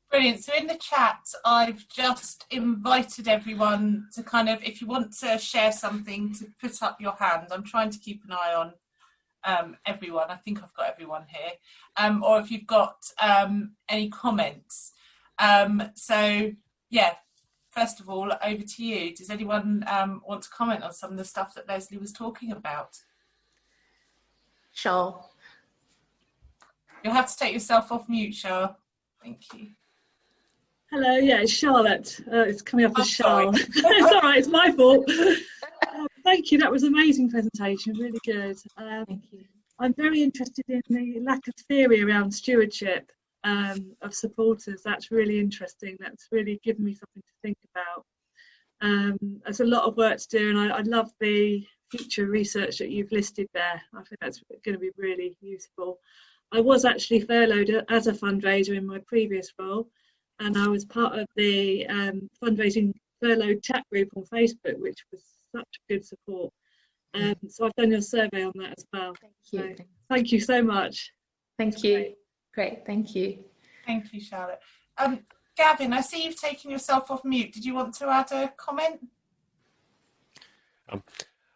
Brilliant. So in the chat, I've just invited everyone to kind of, if you want to share something, to put up your hand. I'm trying to keep an eye on everyone. I think I've got everyone here. Or if you've got any comments. So, yeah, first of all, over to you. Does anyone want to comment on some of the stuff that Leslie was talking about? Charles. You'll have to take yourself off mute, Charles. Thank you. Hello, yeah, it's Charlotte. It's coming off as Charles. It's all right, it's my fault. Thank you, that was an amazing presentation, really good. Thank you. I'm very interested in the lack of theory around stewardship of supporters. That's really interesting. That's really given me something to think about. There's a lot of work to do, and I love the future research that you've listed there. I think that's going to be really useful. I was actually furloughed as a fundraiser in my previous role, and I was part of the fundraising furloughed chat group on Facebook, which was such good support. So I've done your survey on that as well. Thank you. So, thank you so much. Thank you. Great, thank you. Thank you, Charlotte. Gavin, I see you've taken yourself off mute. Did you want to add a comment?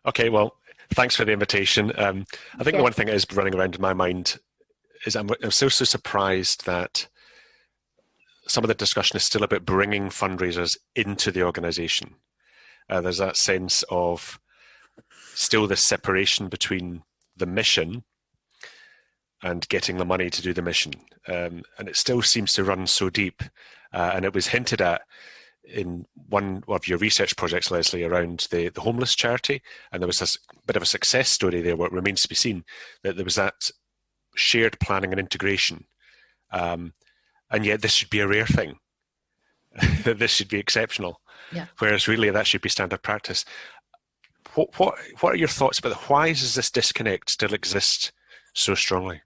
Okay, well, thanks for the invitation. I think the one thing that is running around in my mind is I'm so surprised that some of the discussion is still about bringing fundraisers into the organisation. There's that sense of still this separation between the mission and getting the money to do the mission. And it still seems to run so deep. And it was hinted at in one of your research projects, Leslie, around the homeless charity. And there was this bit of a success story there, what remains to be seen, that there was that shared planning and integration. And yet this should be a rare thing, that this should be exceptional. Yeah. Whereas really that should be standard practice. What are your thoughts about that? Why does this disconnect still exist so strongly?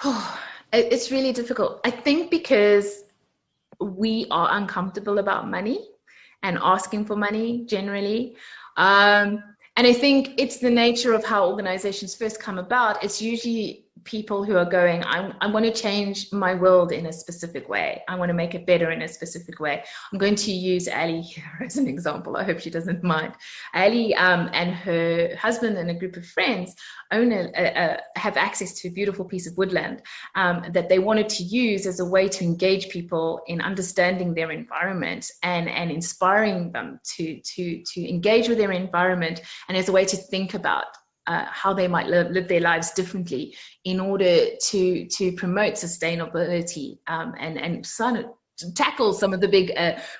Oh, it's really difficult. I think because we are uncomfortable about money and asking for money generally. And And I think it's the nature of how organizations first come about. It's usually people who are going, I want to change my world in a specific way. I want to make it better in a specific way. I'm going to use Ali here as an example. I hope she doesn't mind. Ali and her husband and a group of friends have access to a beautiful piece of woodland that they wanted to use as a way to engage people in understanding their environment and inspiring them to engage with their environment, and as a way to think about how they might live their lives differently in order to promote sustainability and tackle some of the big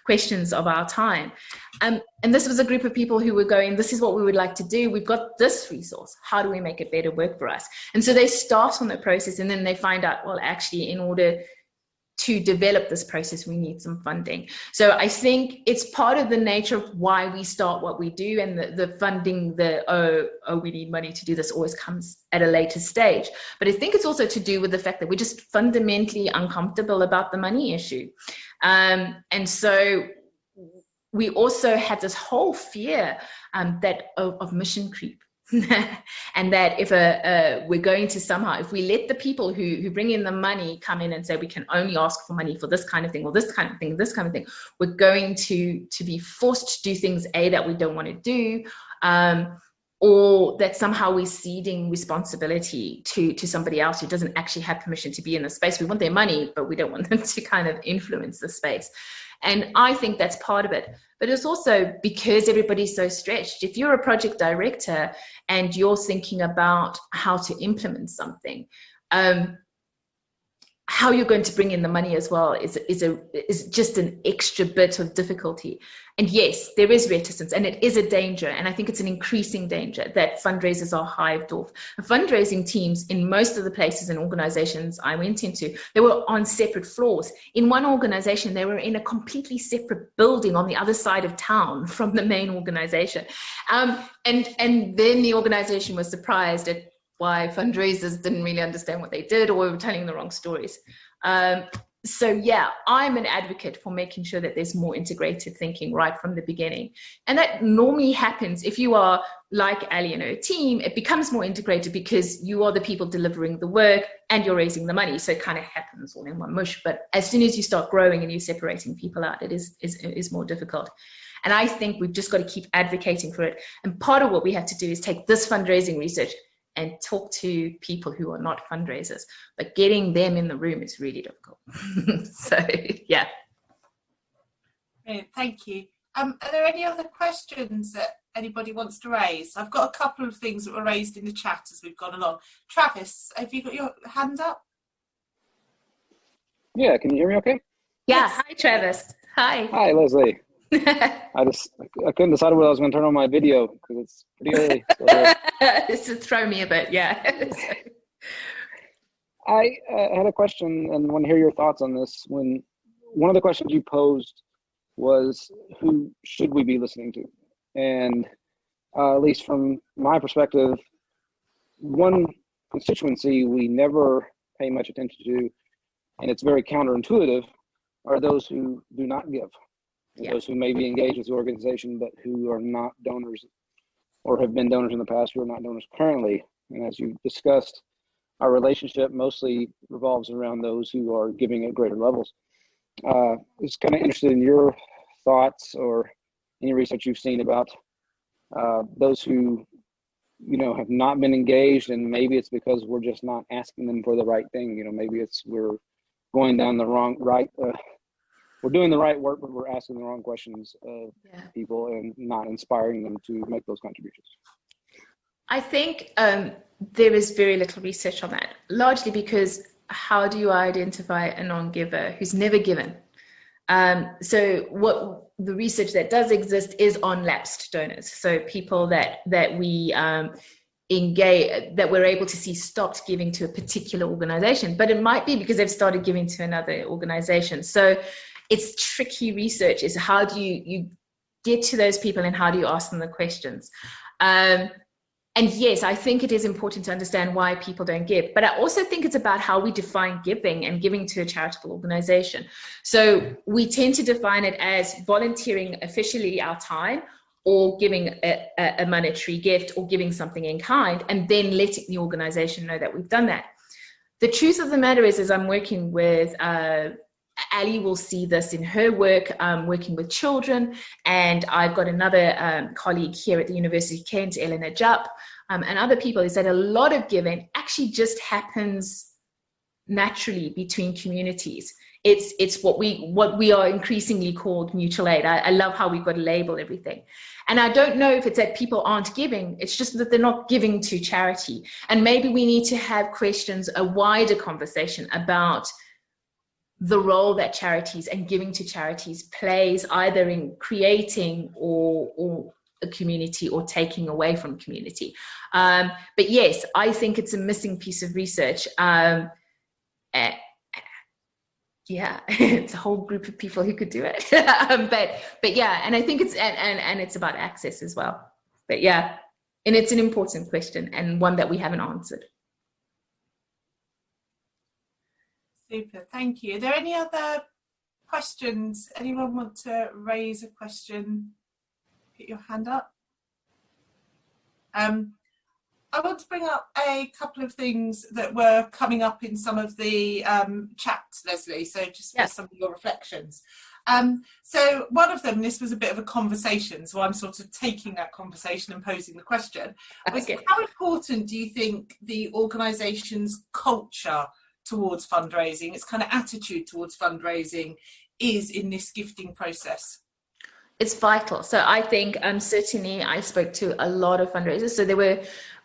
questions of our time. And this was a group of people who were going, this is what we would like to do. We've got this resource. How do we make it better work for us? And so they start on the process, and then they find out, well, actually, in order to develop this process, we need some funding. So I think it's part of the nature of why we start what we do, and the funding, we need money to do this always comes at a later stage. But I think it's also to do with the fact that we're just fundamentally uncomfortable about the money issue. And so we also had this whole fear of mission creep. And that if we're going to somehow, if we let the people who bring in the money come in and say we can only ask for money for this kind of thing or this kind of thing, this kind of thing, we're going to be forced to do things that we don't want to do, or that somehow we're ceding responsibility to somebody else who doesn't actually have permission to be in the space. We want their money, but we don't want them to kind of influence the space. And I think that's part of it. But it's also because everybody's so stretched. If you're a project director and you're thinking about how to implement something, how you're going to bring in the money as well is just an extra bit of difficulty. And yes, there is reticence, and it is a danger. And I think it's an increasing danger that fundraisers are hived off. Fundraising teams in most of the places and organizations I went into, they were on separate floors. In one organization, they were in a completely separate building on the other side of town from the main organization. And then the organization was surprised at why fundraisers didn't really understand what they did, or were telling the wrong stories. So yeah, I'm an advocate for making sure that there's more integrated thinking right from the beginning. And that normally happens if you are like Ali and her team. It becomes more integrated because you are the people delivering the work and you're raising the money. So it kind of happens all in one mush. But as soon as you start growing and you're separating people out, it is more difficult. And I think we've just got to keep advocating for it. And part of what we have to do is take this fundraising research and talk to people who are not fundraisers, but getting them in the room is really difficult. So, yeah. Thank you. Are there any other questions that anybody wants to raise? I've got a couple of things that were raised in the chat as we've gone along. Travis, have you got your hand up? Yeah, can you hear me okay? Yeah, Yes. Hi, Travis. Hi. Hi, Leslie. I couldn't decide whether I was going to turn on my video because it's pretty early. So Just to throw me a bit, yeah. I had a question and want to hear your thoughts on this. When one of the questions you posed was, who should we be listening to? And at least from my perspective, one constituency we never pay much attention to, and it's very counterintuitive, are those who do not give. Yeah. Those who may be engaged with the organization, but who are not donors or have been donors in the past, who are not donors currently. And as you discussed, our relationship mostly revolves around those who are giving at greater levels. I was kind of interested in your thoughts or any research you've seen about those who, have not been engaged, and maybe it's because we're just not asking them for the right thing. Maybe it's we're going down the wrong we're doing the right work, but we're asking the wrong questions of people and not inspiring them to make those contributions. I think there is very little research on that, largely because how do you identify a non-giver who's never given? So what the research that does exist is on lapsed donors. So people that we engage, that we're able to see stopped giving to a particular organization, but it might be because they've started giving to another organization. So it's tricky research, is how do you get to those people and how do you ask them the questions? And yes, I think it is important to understand why people don't give, but I also think it's about how we define giving and giving to a charitable organization. So we tend to define it as volunteering officially our time or giving a monetary gift or giving something in kind, and then letting the organization know that we've done that. The truth of the matter is I'm working with, Ali will see this in her work, working with children, and I've got another colleague here at the University of Kent, Eleanor Jupp, and other people, is that a lot of giving actually just happens naturally between communities. It's what we are increasingly called mutual aid. I love how we've got to label everything. And I don't know if it's that people aren't giving, it's just that they're not giving to charity. And maybe we need to have questions, a wider conversation about the role that charities and giving to charities plays, either in creating or a community or taking away from community. But yes, I think it's a missing piece of research. Yeah, it's a whole group of people who could do it. but yeah, and I think it's and it's about access as well. But yeah, and it's an important question and one that we haven't answered. Super, thank you. Are there any other questions? Anyone want to raise a question? Put your hand up. I want to bring up a couple of things that were coming up in some of the chats, Leslie, so just for some of your reflections. So one of them, this was a bit of a conversation, so I'm sort of taking that conversation and posing the question, was how important do you think the organisation's culture towards fundraising, its kind of attitude towards fundraising, is in this gifting process? It's vital. So I think certainly I spoke to a lot of fundraisers. So there were,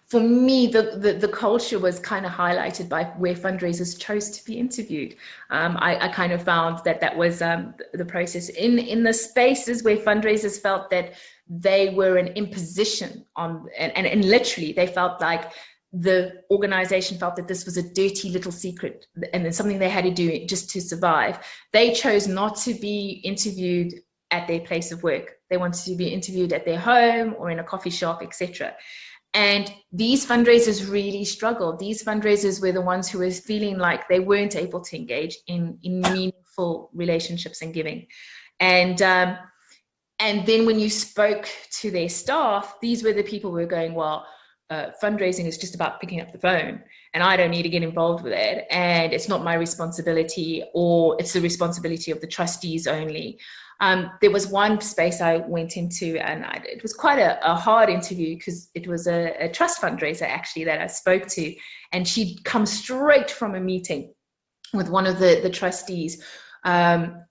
for me, the culture was kind of highlighted by where fundraisers chose to be interviewed. I kind of found that was the process. In the spaces where fundraisers felt that they were an imposition on, and literally they felt like the organization felt that this was a dirty little secret and then something they had to do just to survive. They chose not to be interviewed at their place of work. They wanted to be interviewed at their home or in a coffee shop, etc. And these fundraisers really struggled. These fundraisers were the ones who were feeling like they weren't able to engage in meaningful relationships and giving. And then when you spoke to their staff, these were the people who were going, well, fundraising is just about picking up the phone and I don't need to get involved with it. And it's not my responsibility, or it's the responsibility of the trustees only. There was one space I went into and it was quite a hard interview because it was a trust fundraiser actually that I spoke to, and she'd come straight from a meeting with one of the trustees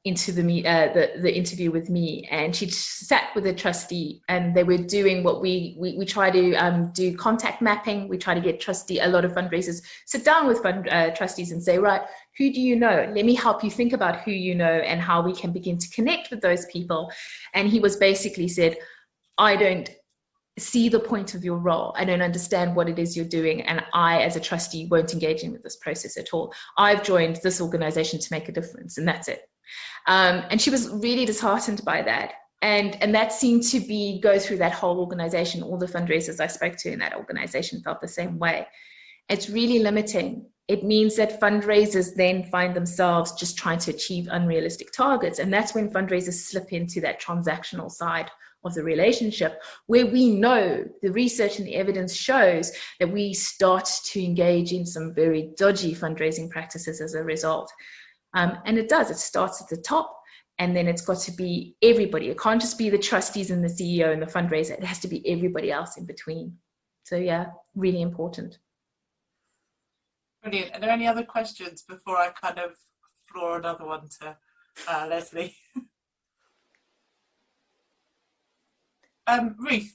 into the interview with me, and she'd sat with a trustee and they were doing what we try to do, contact mapping. We try to get a lot of fundraisers sit down with trustees and say, right, who do you know? Let me help you think about who you know and how we can begin to connect with those people. And he was basically said, I don't see the point of your role. I don't understand what it is you're doing. And I, as a trustee, won't engage in with this process at all. I've joined this organization to make a difference, and that's it. And she was really disheartened by that. And that seemed to go through that whole organization. All the fundraisers I spoke to in that organization felt the same way. It's really limiting. It means that fundraisers then find themselves just trying to achieve unrealistic targets. And that's when fundraisers slip into that transactional side of the relationship, where we know the research and the evidence shows that we start to engage in some very dodgy fundraising practices as a result. And it starts at the top, and then it's got to be everybody. It can't just be the trustees and the CEO and the fundraiser. It has to be everybody else in between. So yeah, really important. Brilliant. Are there any other questions before I kind of floor another one to Leslie? Ruth.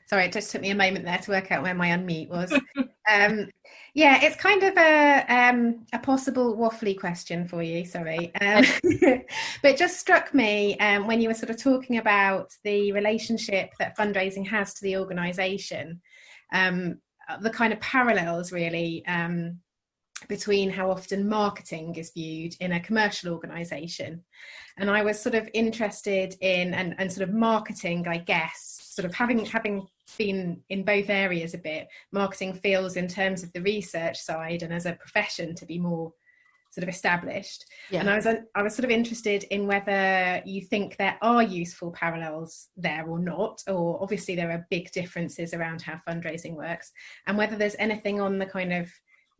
Sorry, it just took me a moment there to work out where my unmute was. Yeah, it's kind of a possible waffly question for you, sorry. But it just struck me when you were sort of talking about the relationship that fundraising has to the organisation, the kind of parallels really between how often marketing is viewed in a commercial organisation. And I was sort of interested in, and sort of marketing, I guess, sort of having been in both areas a bit, marketing feels in terms of the research side and as a profession to be more sort of established. Yeah. And I was sort of interested in whether you think there are useful parallels there or not, or obviously there are big differences around how fundraising works, and whether there's anything on the kind of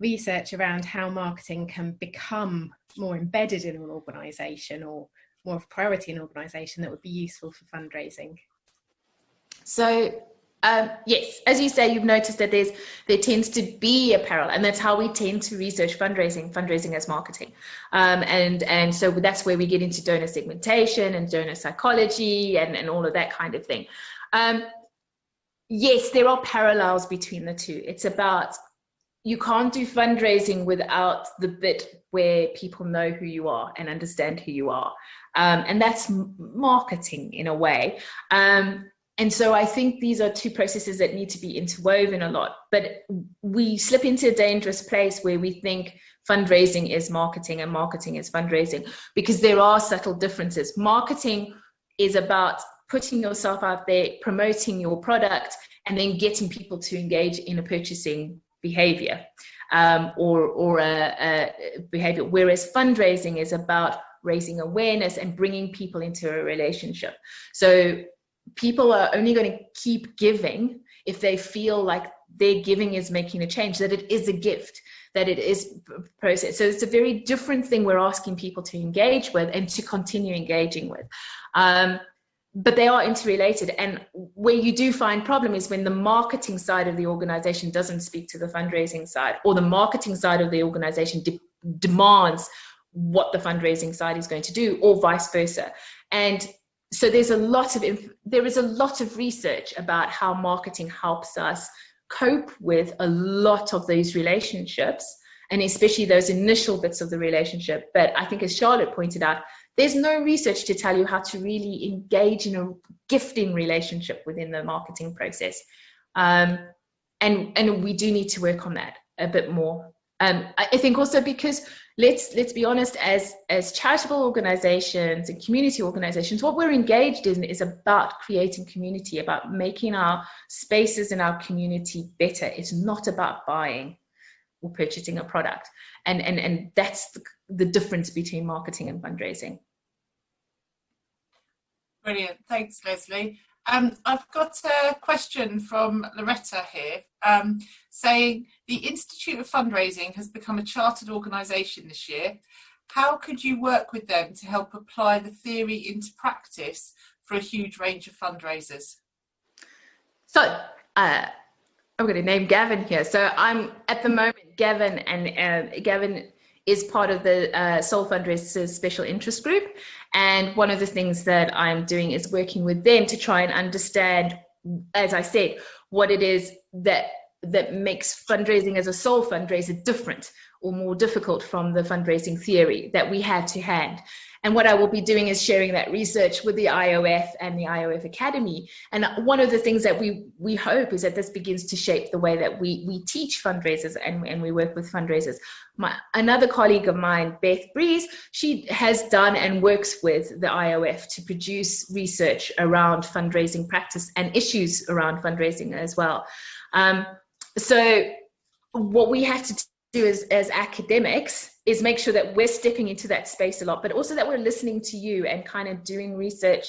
research around how marketing can become more embedded in an organisation or more of a priority in an organisation that would be useful for fundraising. So yes, as you say, you've noticed that there tends to be a parallel, and that's how we tend to research fundraising as marketing. And so that's where we get into donor segmentation and donor psychology and all of that kind of thing. Yes, there are parallels between the two. It's about, you can't do fundraising without the bit where people know who you are and understand who you are. And that's marketing in a way. And so I think these are two processes that need to be interwoven a lot, but we slip into a dangerous place where we think fundraising is marketing and marketing is fundraising, because there are subtle differences. Marketing is about putting yourself out there, promoting your product, and then getting people to engage in a purchasing behavior or a behavior, whereas fundraising is about raising awareness and bringing people into a relationship. So people are only going to keep giving if they feel like their giving is making a change, that it is a gift, that it is a process. So it's a very different thing we're asking people to engage with and to continue engaging with. But they are interrelated. And where you do find problem is when the marketing side of the organization doesn't speak to the fundraising side, or the marketing side of the organization demands what the fundraising side is going to do, or vice versa. And so there is a lot of research about how marketing helps us cope with a lot of these relationships, and especially those initial bits of the relationship. But I think, as Charlotte pointed out, there's no research to tell you how to really engage in a gifting relationship within the marketing process. And we do need to work on that a bit more. I think also because let's be honest, as charitable organizations and community organizations, what we're engaged in is about creating community, about making our spaces in our community better. It's not about buying or purchasing a product. And that's the difference between marketing and fundraising. Brilliant. Thanks, Leslie. I've got a question from Loretta here saying, the Institute of Fundraising has become a chartered organisation this year. How could you work with them to help apply the theory into practice for a huge range of fundraisers? So I'm going to name Gavin here. So I'm at the moment, Gavin, and Gavin is part of the Soul Fundraisers Special Interest Group. And one of the things that I'm doing is working with them to try and understand, as I said, what it is that makes fundraising as a soul fundraiser different or more difficult from the fundraising theory that we have to hand. And what I will be doing is sharing that research with the IOF and the IOF Academy. And one of the things that we hope is that this begins to shape the way that we teach fundraisers and we work with fundraisers. Another colleague of mine, Beth Breeze, she has done and works with the IOF to produce research around fundraising practice and issues around fundraising as well. So what we have to do as academics is make sure that we're stepping into that space a lot, but also that we're listening to you and kind of doing research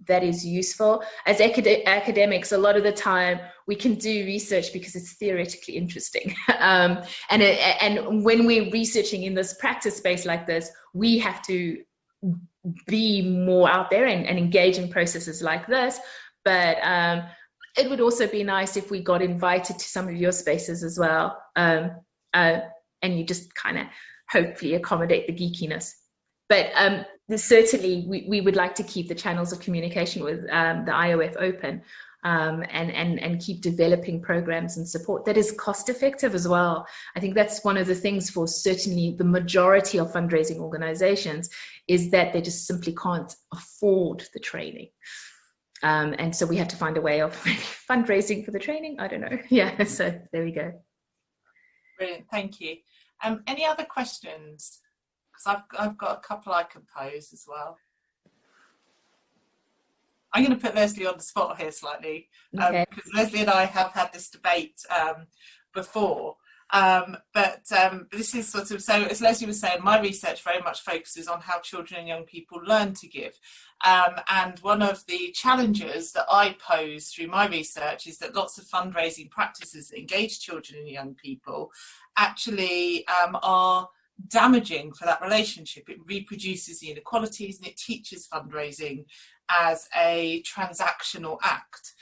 that is useful. As academics, a lot of the time we can do research because it's theoretically interesting. And when we're researching in this practice space like this, we have to be more out there and engage in processes like this. But it would also be nice if we got invited to some of your spaces as well. And you just kind of hopefully accommodate the geekiness. But certainly we would like to keep the channels of communication with the IOF open and keep developing programs and support that is cost effective as well. I think that's one of the things for certainly the majority of fundraising organizations is that they just simply can't afford the training. And so we have to find a way of maybe fundraising for the training. I don't know. Yeah, so there we go. Brilliant, thank you. Any other questions? Because I've got a couple I can pose as well. I'm going to put Leslie on the spot here slightly, okay. Because Leslie and I have had this debate before. But this is sort of, so as Leslie was saying, my research very much focuses on how children and young people learn to give. And one of the challenges that I pose through my research is that lots of fundraising practices that engage children and young people actually are damaging for that relationship. It reproduces the inequalities, and it teaches fundraising as a transactional act.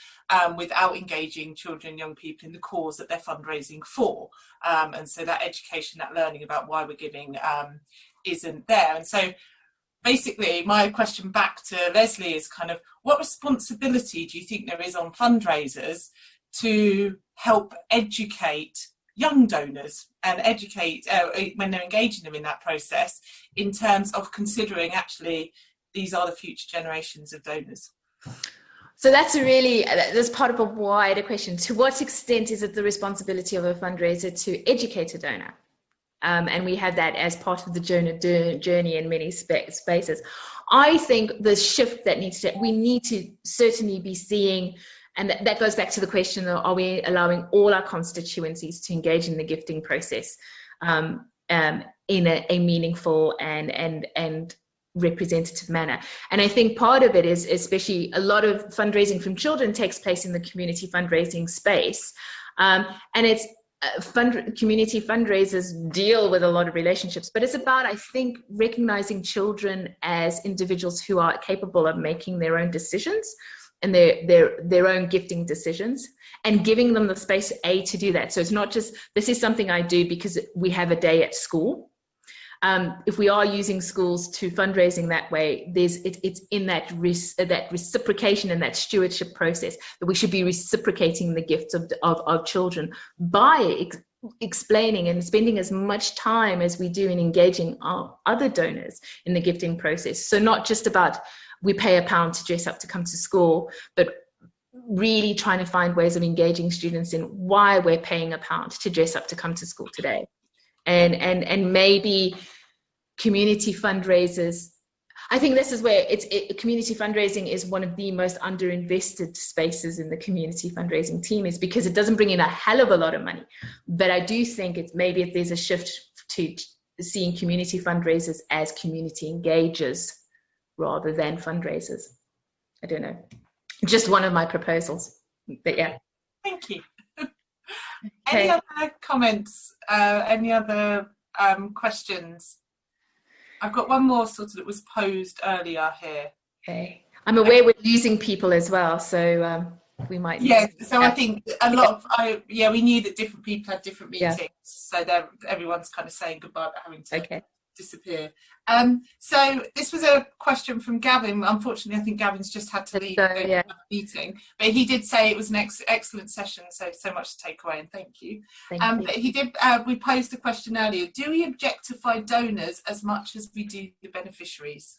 Without engaging children and young people in the cause that they're fundraising for. And so that education, that learning about why we're giving isn't there. And so basically my question back to Leslie is kind of, what responsibility do you think there is on fundraisers to help educate young donors and educate when they're engaging them in that process, in terms of considering actually these are the future generations of donors? So that's part of a wider question. To what extent is it the responsibility of a fundraiser to educate a donor? And we have that as part of the journey in many spaces. I think the shift that we need to certainly be seeing, and that goes back to the question, are we allowing all our constituencies to engage in the gifting process in a meaningful and representative manner? And I think part of it is, especially a lot of fundraising from children takes place in the community fundraising space, and it's community fundraisers deal with a lot of relationships, but it's about, I think, recognizing children as individuals who are capable of making their own decisions and their own gifting decisions, and giving them the space to do that. So it's not just, this is something I do because we have a day at school. If we are using schools to fundraising that way, it's in that reciprocation and that stewardship process that we should be reciprocating the gifts of children by explaining and spending as much time as we do in engaging our other donors in the gifting process. So not just about we pay £1 to dress up to come to school, but really trying to find ways of engaging students in why we're paying £1 to dress up to come to school today. And maybe community fundraisers, I think this is where community fundraising is one of the most underinvested spaces in the community fundraising team, is because it doesn't bring in a hell of a lot of money. But I do think it's maybe if there's a shift to seeing community fundraisers as community engagers rather than fundraisers. I don't know. Just one of my proposals, but yeah. Thank you. Any other comments? Any other questions? I've got one more sort of that was posed earlier here. Okay. I'm aware we're losing people as well, so we might. Yeah, so I think a lot of, we knew that different people had different meetings, so everyone's kind of saying goodbye but having to disappear. So this was a question from Gavin. Unfortunately, I think Gavin's just had to leave the meeting, but he did say it was an excellent session, so much to take away, and thank you. But he did, we posed a question earlier, do we objectify donors as much as we do the beneficiaries?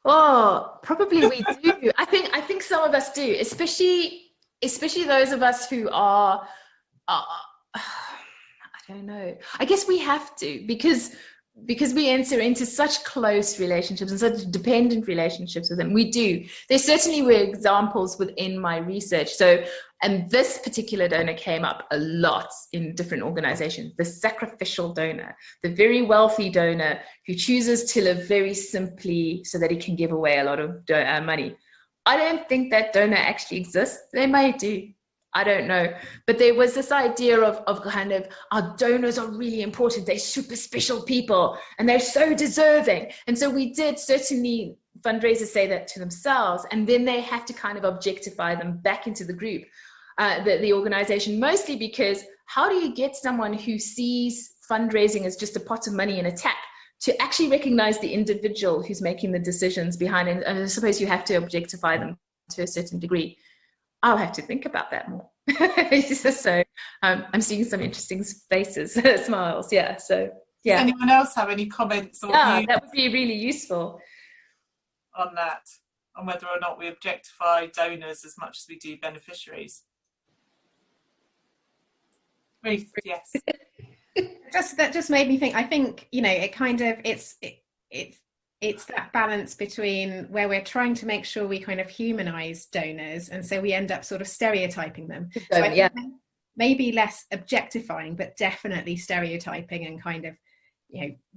Oh, probably we do. I think some of us do, especially those of us who are I don't know. I guess we have to, because we enter into such close relationships and such dependent relationships with them. We do. There certainly were examples within my research. So, and this particular donor came up a lot in different organizations. The sacrificial donor, the very wealthy donor who chooses to live very simply so that he can give away a lot of money. I don't think that donor actually exists. They may do. I don't know. But there was this idea of kind of, our donors are really important. They're super special people and they're so deserving. And so we did certainly fundraisers say that to themselves, and then they have to kind of objectify them back into the group, the organization, mostly because how do you get someone who sees fundraising as just a pot of money in a tap to actually recognize the individual who's making the decisions behind it? And I suppose you have to objectify them to a certain degree. I'll have to think about that more. So I'm seeing some interesting faces, smiles. Yeah. So yeah. Does anyone else have any comments or views? That would be really useful on that, on whether or not we objectify donors as much as we do beneficiaries? Ruth, yes. That just made me think. I think it kind of it's that balance between where we're trying to make sure we kind of humanize donors, and so we end up sort of stereotyping them. So maybe less objectifying, but definitely stereotyping, and kind of,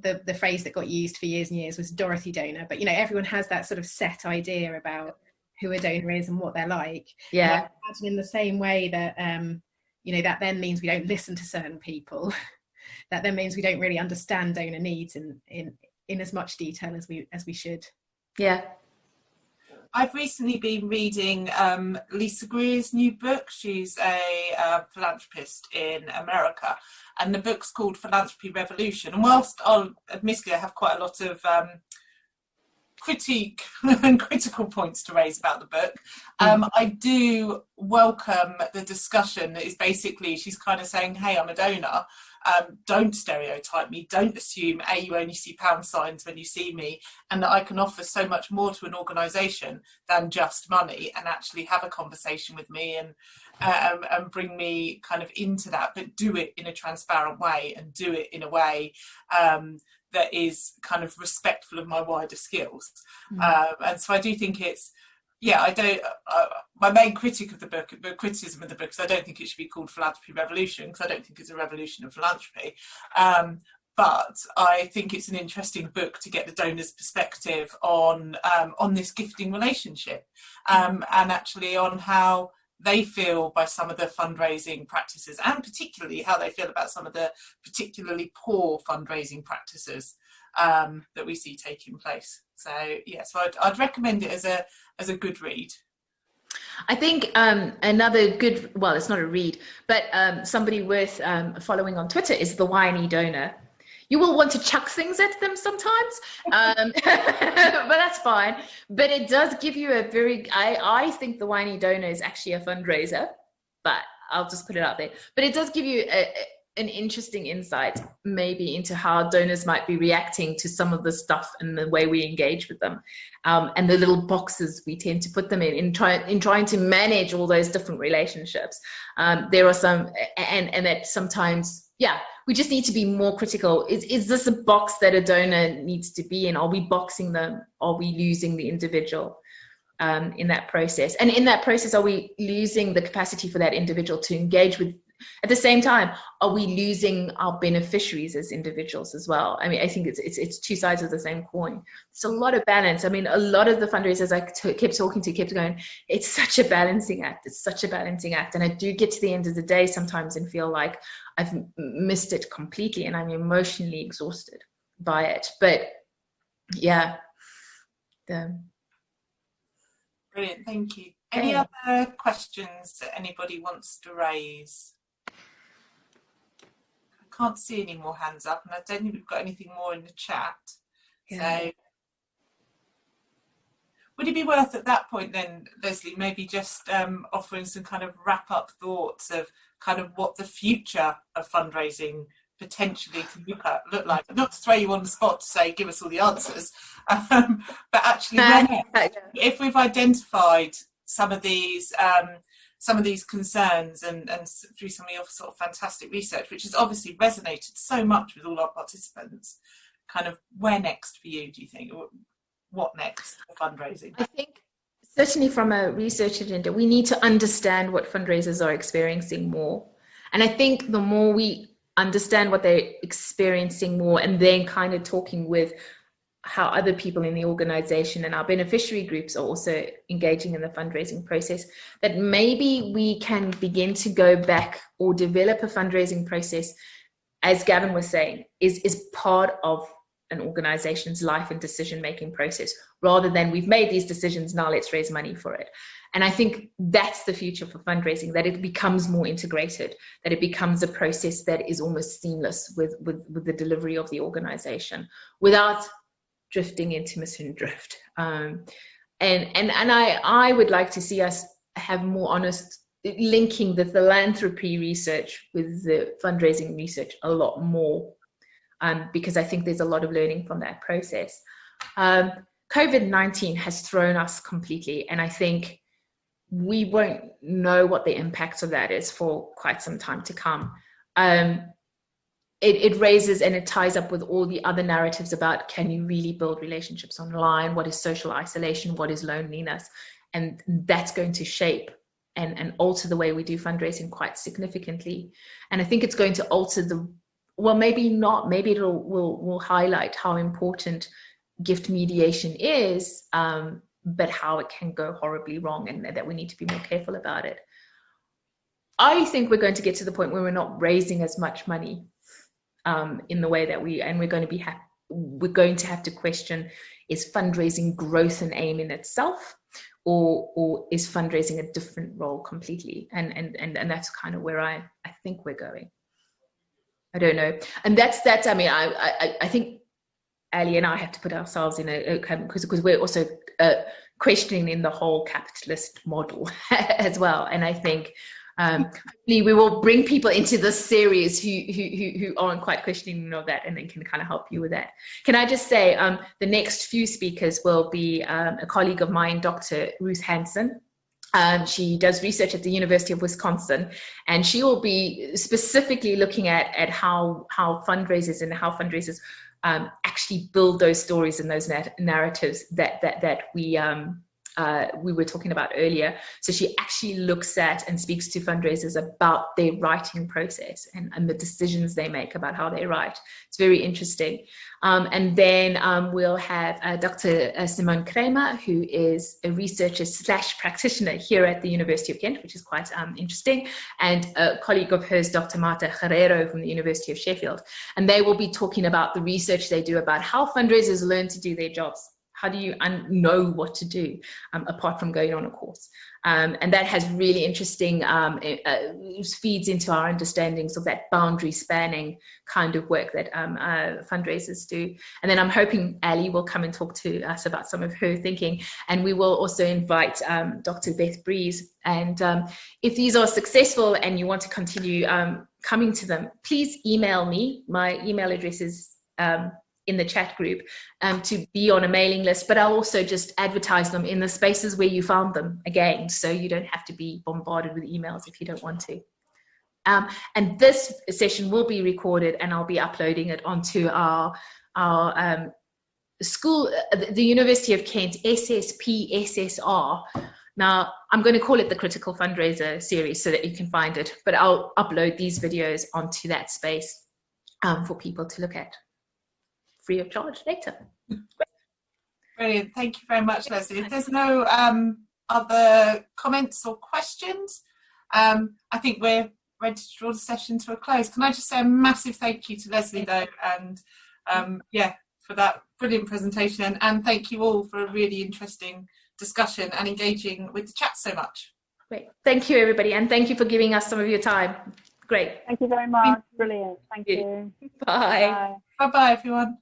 the phrase that got used for years and years was Dorothy donor. But everyone has that sort of set idea about who a donor is and what they're like. Yeah. And I imagine in the same way that that then means we don't listen to certain people. That then means we don't really understand donor needs in as much detail as we should. Yeah. I've recently been reading Lisa Greer's new book. She's a philanthropist in America, and the book's called Philanthropy Revolution. And whilst admittedly I have quite a lot of critique and critical points to raise about the book, I do welcome the discussion that is basically, she's kind of saying, hey, I'm a donor. Don't stereotype me. Don't assume you only see pound signs when you see me, and that I can offer so much more to an organisation than just money, and actually have a conversation with me and bring me kind of into that, but do it in a transparent way, and do it in a way that is kind of respectful of my wider skills. And so I do think it's, I don't. My main criticism of the book is I don't think it should be called Philanthropy Revolution, because I don't think it's a revolution of philanthropy. But I think it's an interesting book to get the donor's perspective on this gifting relationship, and actually on how they feel by some of the fundraising practices, and particularly how they feel about some of the particularly poor fundraising practices that we see taking place. So so I'd recommend it as a good read. I think another good, well, it's not a read, but somebody worth following on Twitter is the Whiny Donor. You will want to chuck things at them sometimes, but that's fine. But it does give you a very, I think the Whiny Donor is actually a fundraiser, but I'll just put it out there. But it does give you an interesting insight maybe into how donors might be reacting to some of the stuff and the way we engage with them, and the little boxes we tend to put them in trying to manage all those different relationships. There are some, and that sometimes, we just need to be more critical. Is this a box that a donor needs to be in? Are we boxing them? Are we losing the individual in that process? And in that process, are we losing the capacity for that individual to engage with? At the same time, are we losing our beneficiaries as individuals as well? I mean, I think it's two sides of the same coin. It's a lot of balance. I mean, a lot of the fundraisers I kept talking to kept going, it's such a balancing act. It's such a balancing act. And I do get to the end of the day sometimes and feel like I've missed it completely, and I'm emotionally exhausted by it. But Brilliant, thank you. Any other questions that anybody wants to raise? I can't see any more hands up, and I don't think we've got anything more in the chat. So would it be worth at that point then, Leslie, maybe just offering some kind of wrap-up thoughts of kind of what the future of fundraising potentially can look like? Not to throw you on the spot to say, give us all the answers, but actually, if we've identified some of these concerns and through some of your sort of fantastic research, which has obviously resonated so much with all our participants, kind of where next for you, do you think? What next for fundraising? I think certainly from a research agenda, we need to understand what fundraisers are experiencing more. And I think the more we understand what they're experiencing more, and then kind of talking with how other people in the organization and our beneficiary groups are also engaging in the fundraising process, that maybe we can begin to go back or develop a fundraising process, as Gavin was saying, is part of an organization's life and decision-making process, rather than we've made these decisions, now let's raise money for it. And I think that's the future for fundraising, that it becomes more integrated, that it becomes a process that is almost seamless with the delivery of the organization, without drifting into mission drift. And I would like to see us have more honest, linking the philanthropy research with the fundraising research a lot more, because I think there's a lot of learning from that process. COVID-19 has thrown us completely, and I think we won't know what the impact of that is for quite some time to come. It raises and it ties up with all the other narratives about, can you really build relationships online? What is social isolation? What is loneliness? And that's going to shape and alter the way we do fundraising quite significantly. And I think it's going to alter well, maybe not, maybe will highlight how important gift mediation is, but how it can go horribly wrong, and that we need to be more careful about it. I think we're going to get to the point where we're not raising as much money in the way that we're going to have to question, is fundraising growth and aim in itself, or is fundraising a different role completely? And that's kind of where I think we're going. I don't know. And that's I mean, I think Ali and I have to put ourselves in because we're also questioning the whole capitalist model as well. And I think hopefully we will bring people into this series who aren't quite questioning of that, and then can kind of help you with that. Can I just say the next few speakers will be a colleague of mine, Dr. Ruth Hansen. She does research at the University of Wisconsin, and she will be specifically looking at how fundraisers actually build those stories and those narratives that we were talking about earlier. So she actually looks at and speaks to fundraisers about their writing process and the decisions they make about how they write. It's very interesting. And then we'll have Dr. Simone Kramer, who is a researcher / practitioner here at the University of Kent, which is quite interesting, and a colleague of hers, Dr. Marta Herrero from the University of Sheffield. And they will be talking about the research they do about how fundraisers learn to do their jobs. How do you know what to do apart from going on a course? And that has really interesting, feeds into our understandings of that boundary spanning kind of work that fundraisers do. And then I'm hoping Ali will come and talk to us about some of her thinking. And we will also invite Dr. Beth Breeze. And if these are successful and you want to continue coming to them, please email me. My email address is in the chat group to be on a mailing list, but I'll also just advertise them in the spaces where you found them again, so you don't have to be bombarded with emails if you don't want to. And this session will be recorded, and I'll be uploading it onto our school, the University of Kent SSP SSR. Now, I'm going to call it the Critical Fundraiser series so that you can find it, but I'll upload these videos onto that space for people to look at, free of charge later. Brilliant. Thank you very much, Leslie. If there's no other comments or questions, I think we're ready to draw the session to a close. Can I just say a massive thank you to Leslie, though, and for that brilliant presentation, and thank you all for a really interesting discussion and engaging with the chat so much. Great. Thank you, everybody, and thank you for giving us some of your time. Great. Thank you very much. Brilliant. Thank you. Bye. Bye-bye, everyone.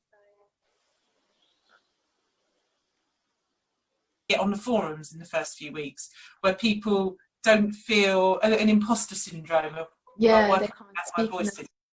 On the forums in the first few weeks, where people don't feel an imposter syndrome of they can't my voice.